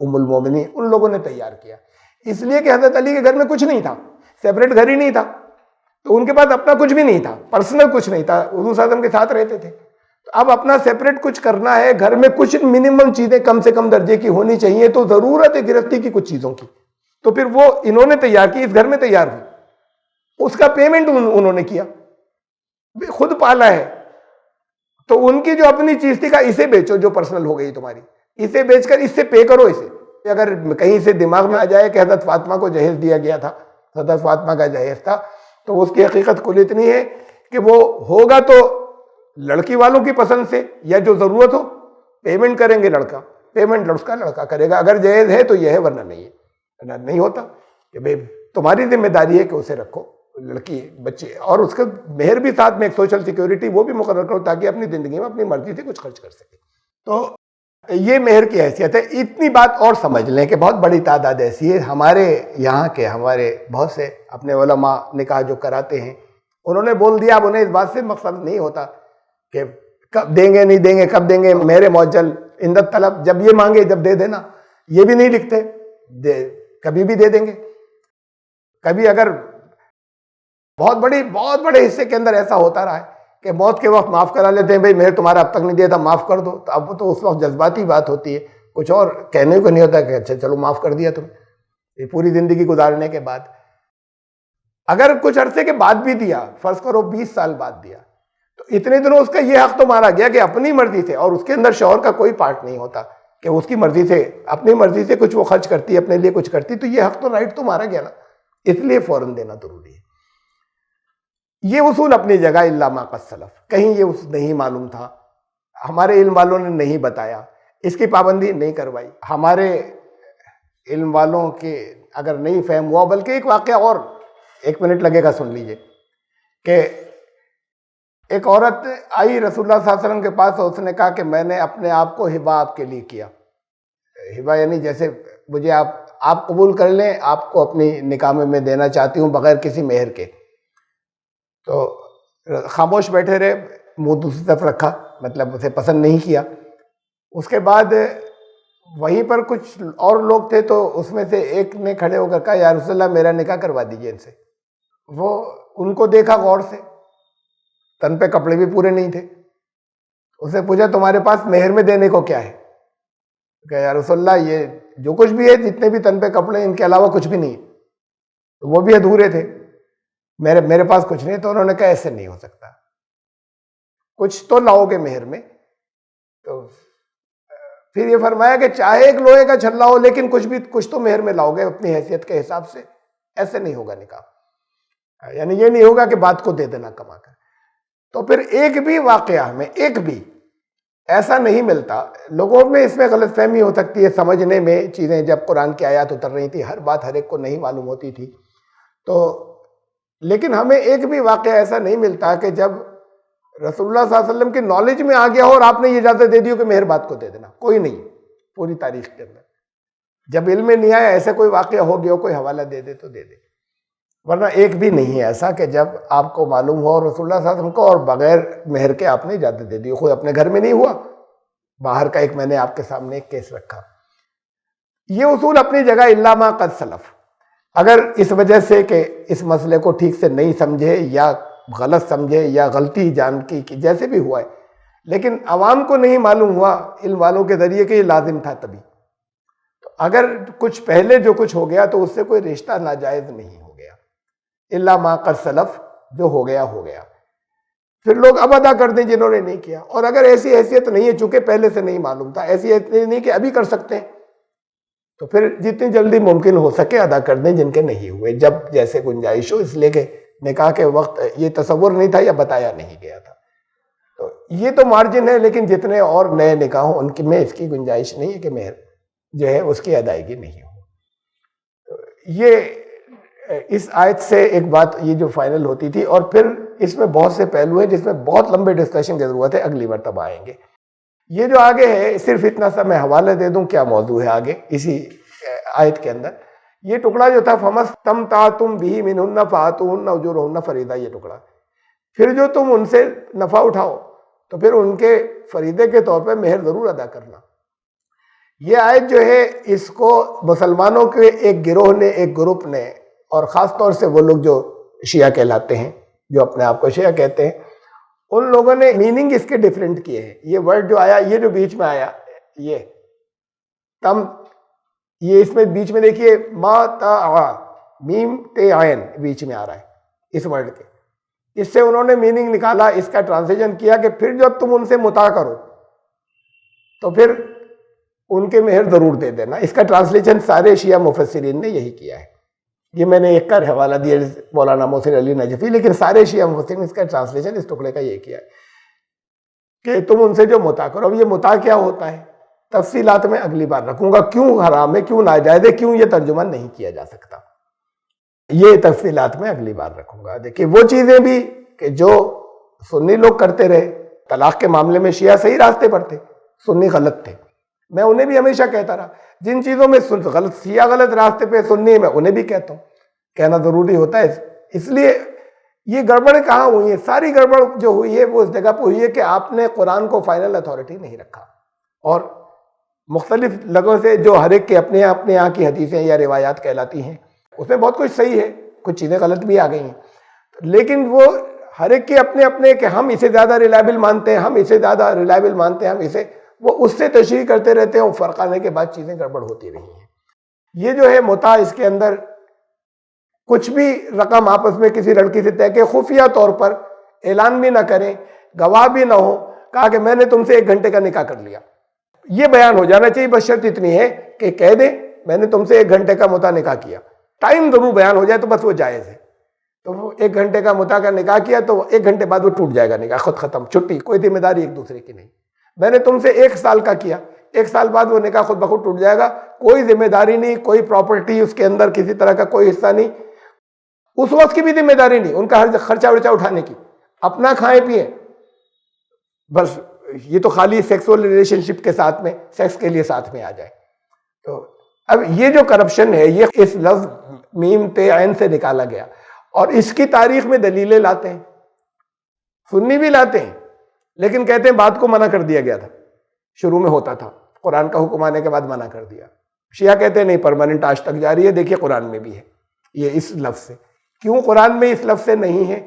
ام المومنین، ان لوگوں نے تیار کیا، اس لیے کہ حضرت علی کے گھر میں کچھ نہیں تھا، سیپریٹ گھر ہی نہیں تھا، تو ان کے پاس اپنا کچھ بھی نہیں تھا، پرسنل کچھ نہیں تھا، حضور صلی اللہ علیہ وسلم کے ساتھ رہتے تھے، تو اب اپنا سیپریٹ کچھ کرنا ہے، گھر میں کچھ منیمم چیزیں کم سے کم درجے کی ہونی چاہیے، تو ضرورت ہے گرفتی کی کچھ چیزوں کی، تو پھر وہ انہوں نے تیار کی، اس گھر میں تیار ہوئی، اس کا پیمنٹ انہوں نے کیا، خود پالا ہے، تو ان کی جو اپنی چیز تھی، کا اسے بیچو جو پرسنل ہو گئی تمہاری، اسے بیچ کر اس سے پے کرو اسے۔ اگر کہیں سے دماغ میں آ جائے کہ حضرت فاطمہ کو جہیز دیا گیا تھا، حضرت فاطمہ کا جہیز تھا، تو اس کی حقیقت کل اتنی ہے کہ وہ ہوگا تو لڑکی والوں کی پسند سے، یا جو ضرورت ہو پیمنٹ کریں گے، لڑکا پیمنٹ اس کا لڑکا کرے گا، اگر جہیز ہے تو یہ ہے، ورنہ نہیں ہے، نہیں ہوتا کہ بھئی تمہاری ذمہ داری ہے کہ اسے رکھو، لڑکی بچے، اور اس کا مہر بھی ساتھ میں ایک سوشل سیکیورٹی وہ بھی مقرر کرو تاکہ اپنی زندگی میں اپنی مرضی سے کچھ خرچ کر سکے۔ تو یہ مہر کی حیثیت ہے۔ اتنی بات اور سمجھ لیں کہ بہت بڑی تعداد ایسی ہے، ہمارے یہاں کے ہمارے بہت سے اپنے علماء نکاح جو کراتے ہیں، انہوں نے بول دیا، اب انہیں اس بات سے مقصد نہیں ہوتا کہ کب دیں گے نہیں دیں گے، کب دیں گے، مہر معجل عندت طلب، جب یہ مانگے جب دے دینا، یہ بھی نہیں لکھتے، کبھی بھی دے دیں گے، کبھی اگر بہت بڑے حصے کے اندر ایسا ہوتا رہا ہے کہ موت کے وقت معاف کرا لیتے ہیں، بھئی مہر تمہارا اب تک نہیں دیا تھا، معاف کر دو، تو اب تو اس وقت جذباتی بات ہوتی ہے، کچھ اور کہنے کو نہیں ہوتا کہ اچھا چلو معاف کر دیا تم، یہ پوری زندگی گزارنے کے بعد۔ اگر کچھ عرصے کے بعد بھی دیا، فرض کرو 20 سال بعد دیا، تو اتنے دنوں اس کا یہ حق تو مارا گیا کہ اپنی مرضی سے، اور اس کے اندر شوہر کا کوئی پارٹ نہیں ہوتا کہ اس کی مرضی سے، اپنی مرضی سے کچھ وہ خرچ کرتی، اپنے لیے کچھ کرتی، تو یہ حق تو رائٹ تو مارا گیا نا، اس لیے فوراً دینا ضروری ہے۔ یہ اصول اپنی جگہ، الا ما قد سلف، کہیں یہ نہیں معلوم تھا، ہمارے علم والوں نے نہیں بتایا، اس کی پابندی نہیں کروائی، ہمارے علم والوں کے اگر نہیں فہم ہوا، بلکہ ایک واقعہ اور 1 منٹ لگے گا سن لیجئے، کہ ایک عورت آئی رسول اللہ صلی اللہ علیہ وسلم کے پاس، اور اس نے کہا کہ میں نے اپنے آپ کو ہبہ آپ کے لیے کیا، ہبہ یعنی جیسے مجھے آپ قبول کر لیں، آپ کو اپنی نکاح میں دینا چاہتی ہوں بغیر کسی مہر کے۔ تو خاموش بیٹھے رہے، منہ دوسری طرف رکھا، مطلب اسے پسند نہیں کیا۔ اس کے بعد وہیں پر کچھ اور لوگ تھے تو اس میں سے ایک نے کھڑے ہو کر کہا یا رسول اللہ میرا نکاح کروا دیجیے ان سے. وہ ان کو دیکھا غور سے, تن پہ کپڑے بھی پورے نہیں تھے. اسے پوچھا تمہارے پاس مہر میں دینے کو کیا ہے؟ کہ یا رسول اللہ یہ جو کچھ بھی ہے, جتنے بھی تن پہ کپڑے ان کے علاوہ کچھ بھی نہیں ہے. وہ بھی ادھورے تھے, میرے پاس کچھ نہیں. تو انہوں نے کہا ایسے نہیں ہو سکتا, کچھ تو لاؤ گے مہر میں. تو پھر یہ فرمایا کہ چاہے ایک لوہے کا چھلا ہو لیکن کچھ تو مہر میں لاؤ گے اپنی حیثیت کے حساب سے. ایسے نہیں ہوگا نکاح, یعنی یہ نہیں ہوگا کہ بات کو دے دینا کما کر. تو پھر ایک بھی واقعہ میں ایک بھی ایسا نہیں ملتا. لوگوں میں اس میں غلط فہمی ہو سکتی ہے سمجھنے میں چیزیں. جب قرآن کی آیات اتر رہی تھی ہر بات ہر ایک کو نہیں معلوم ہوتی تھی. تو لیکن ہمیں ایک بھی واقعہ ایسا نہیں ملتا کہ جب رسول اللہ صلی اللہ علیہ وسلم کی نالج میں آ گیا ہو اور آپ نے یہ اجازت دے دی کہ مہر بات کو دے دینا. کوئی نہیں پوری تاریخ کے اندر. جب علم میں نہیں آیا ایسا کوئی واقعہ ہو گیا ہو, کوئی حوالہ دے دے تو دے دے, ورنہ ایک بھی نہیں ہے ایسا کہ جب آپ کو معلوم ہو رسول اللہ صلی اللہ علیہ وسلم کو اور بغیر مہر کے آپ نے اجازت دے دی. خود اپنے گھر میں نہیں ہوا, باہر کا ایک میں نے آپ کے سامنے ایک کیس رکھا. یہ اصول اپنی جگہ الا ما قد سلف. اگر اس وجہ سے کہ اس مسئلے کو ٹھیک سے نہیں سمجھے یا غلط سمجھے یا غلطی جان کی جیسے بھی ہوا ہے, لیکن عوام کو نہیں معلوم ہوا علم والوں کے ذریعے کہ یہ لازم تھا تبھی, تو اگر کچھ پہلے جو کچھ ہو گیا تو اس سے کوئی رشتہ ناجائز نہیں ہو گیا. الا ما قد سلف, جو ہو گیا ہو گیا. پھر لوگ اب ادا کر دیں جنہوں نے نہیں کیا. اور اگر ایسی حیثیت نہیں ہے, چونکہ پہلے سے نہیں معلوم تھا, ایسی حیثیت نہیں کہ ابھی کر سکتے ہیں, تو پھر جتنی جلدی ممکن ہو سکے ادا کر دیں جن کے نہیں ہوئے, جب جیسے گنجائش ہو. اس لیے کہ نکاح کے وقت یہ تصور نہیں تھا یا بتایا نہیں گیا تھا. تو یہ تو مارجن ہے, لیکن جتنے اور نئے نکاح ہوں ان کی میں اس کی گنجائش نہیں ہے کہ مہر جو ہے اس کی ادائیگی نہیں ہو. یہ اس آیت سے ایک بات یہ جو فائنل ہوتی تھی. اور پھر اس میں بہت سے پہلو ہیں جس میں بہت لمبے ڈسکشن کی ضرورت ہے, اگلی مرتبہ آئیں گے. یہ جو آگے ہے صرف اتنا سا میں حوالہ دے دوں کیا موضوع ہے آگے اسی آیت کے اندر. یہ ٹکڑا جو تھا فَمَسْتَمْتَعْتُمْ بِهِ مِنْهُنَّ فَآتُوهُنَّ أُجُورَهُنَّ فَرِيضَةً, یہ ٹکڑا. پھر جو تم ان سے نفع اٹھاؤ تو پھر ان کے فریضے کے طور پہ مہر ضرور ادا کرنا. یہ آیت جو ہے اس کو مسلمانوں کے ایک گروہ نے, ایک گروپ نے, اور خاص طور سے وہ لوگ جو شیعہ کہلاتے ہیں, جو اپنے آپ کو شیعہ کہتے ہیں, ان لوگوں نے میننگ اس کے ڈیفرنٹ کیے ہیں. یہ ورڈ جو آیا, یہ جو بیچ میں آیا, یہ تم, یہ اس میں بیچ میں دیکھیے ما تا میم تے عین بیچ میں آ رہا ہے اس ورڈ کے. اس سے انہوں نے میننگ نکالا, اس کا ٹرانسلیشن کیا کہ پھر جب تم ان سے متا کرو تو پھر ان کے مہر ضرور دے دینا. اس کا ٹرانسلیشن سارے شیعہ مفسرین نے یہی کیا ہے. یہ میں نے ایک کا حوالہ دیا مولانا محسن علی نجفی, لیکن سارے شیعہ مفسرین اس کا ٹرانسلیشن اس ٹکڑے کا یہ کیا ہے کہ تم ان سے جو متا کرو. اب یہ متا کیا ہوتا ہے تفصیلات میں اگلی بار رکھوں گا, کیوں حرام ہے, کیوں ناجائز ہے, کیوں یہ ترجمہ نہیں کیا جا سکتا, یہ تفصیلات میں اگلی بار رکھوں گا. دیکھیے وہ چیزیں بھی کہ جو سنی لوگ کرتے رہے, طلاق کے معاملے میں شیعہ صحیح راستے پر تھے, سنی غلط تھے. میں انہیں بھی ہمیشہ کہتا رہا, جن چیزوں میں غلط شیعہ غلط راستے پہ, سنی میں انہیں بھی کہتا ہوں, کہنا ضروری ہوتا ہے. اس لیے یہ گڑبڑ کہاں ہوئی ہے, ساری گڑبڑ جو ہوئی ہے وہ اس جگہ پہ ہوئی ہے کہ آپ نے قرآن کو فائنل اتھارٹی نہیں رکھا, اور مختلف لوگوں سے جو ہر ایک کے اپنے یہاں کی حدیثیں یا روایات کہلاتی ہیں, اس میں بہت کچھ صحیح ہے, کچھ چیزیں غلط بھی آ گئی ہیں, لیکن وہ ہر ایک کے اپنے کہ ہم اسے زیادہ ریلائبل مانتے ہیں, ہم اسے زیادہ ریلائبل مانتے ہیں, ہم اسے, وہ اس سے تشریح کرتے رہتے ہیں, فرق آنے کے بعد چیزیں گڑبڑ ہوتی رہی ہیں. یہ جو ہے متا, اس کے اندر کچھ بھی رقم آپس میں کسی لڑکی سے طے کے خفیہ طور پر اعلان بھی نہ کریں, گواہ بھی نہ ہو, کہا کہ میں نے تم سے 1 گھنٹے کا نکاح کر لیا, یہ بیان ہو جانا چاہیے. بس شرط اتنی ہے کہ کہہ دیں میں نے تم سے 1 گھنٹے کا متا نکاح کیا, ٹائم ضرور بیان ہو جائے تو بس وہ جائز ہے. تو وہ 1 گھنٹے کا متا کا نکاح کیا تو 1 گھنٹے بعد وہ ٹوٹ جائے گا نکاح, خود ختم, چھٹی, کوئی ذمہ داری ایک دوسرے کی نہیں. میں نے تم سے 1 سال کا کیا, 1 سال بعد وہ نکاح خود بخود ٹوٹ جائے گا, کوئی ذمہ داری نہیں, کوئی پراپرٹی اس کے اندر کسی طرح کا کوئی حصہ نہیں, اس وقت کی بھی ذمہ داری نہیں, ان کا ہر خرچہ ورچہ اٹھانے کی, اپنا کھائیں پیئیں بس. یہ تو خالی سیکسول ریلیشن شپ کے ساتھ میں, سیکس کے لیے ساتھ میں آ جائے. تو اب یہ جو کرپشن ہے یہ اس لفظ میم تے عین سے نکالا گیا, اور اس کی تاریخ میں دلیلیں لاتے ہیں, سنی بھی لاتے ہیں, لیکن کہتے ہیں بات کو منع کر دیا گیا تھا, شروع میں ہوتا تھا, قرآن کا حکم آنے کے بعد منع کر دیا. شیعہ کہتے ہیں نہیں پرماننٹ آج تک جاری ہے. دیکھیے قرآن میں بھی ہے یہ اس لفظ سے. کیوں قرآن میں اس لفظ سے نہیں ہے؟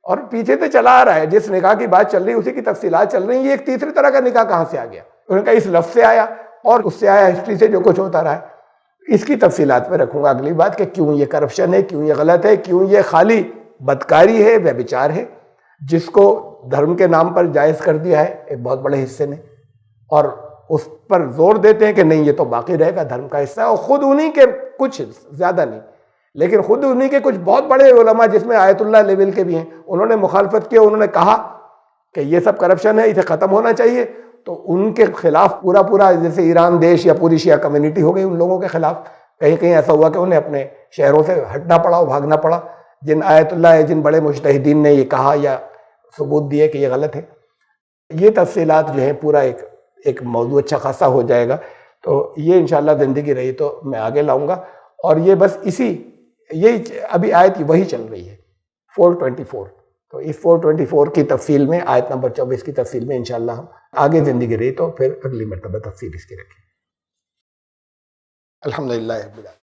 اور پیچھے سے چلا آ رہا ہے, جس نکاح کی بات چل رہی ہے اسی کی تفصیلات چل رہی ہیں. یہ ایک تیسری طرح کا نکاح کہاں سے آ گیا؟ ان کا اس لفظ سے آیا اور اس سے آیا ہسٹری سے جو کچھ ہوتا رہا ہے. اس کی تفصیلات میں رکھوں گا اگلی بات کہ کیوں یہ کرپشن ہے, کیوں یہ غلط ہے, کیوں یہ خالی بدکاری ہے, ویبچار ہے, جس کو دھرم کے نام پر جائز کر دیا ہے ایک بہت بڑے حصے نے, اور اس پر زور دیتے ہیں کہ نہیں یہ تو باقی رہے گا دھرم کا حصہ. اور خود انہی کے کچھ, زیادہ نہیں لیکن خود انہی کے کچھ بہت بڑے علماء جس میں آیت اللہ لیول کے بھی ہیں, انہوں نے مخالفت کی, انہوں نے کہا کہ یہ سب کرپشن ہے, اسے ختم ہونا چاہیے. تو ان کے خلاف پورا جیسے ایران دیش یا پوری شیعہ کمیونٹی ہو گئی ان لوگوں کے خلاف. کہیں کہیں ایسا ہوا کہ انہیں اپنے شہروں سے ہٹنا پڑا اور بھاگنا پڑا. جن آیت اللہ ہے, جن بڑے مجتہدین نے یہ کہا یا ثبوت دیے کہ یہ غلط ہے. یہ تفصیلات جو ہیں پورا ایک موضوع اچھا خاصا ہو جائے گا. تو یہ انشاءاللہ زندگی رہی تو میں آگے لاؤں گا. اور یہ بس یہی ابھی آیت وہی چل رہی ہے 424. تو اس 424 کی تفصیل میں, آیت نمبر 24 کی تفصیل میں انشاءاللہ ہم آگے زندگی رہی تو پھر اگلی مرتبہ تفصیل اس کی رکھیں. الحمدللہ رب العالمین.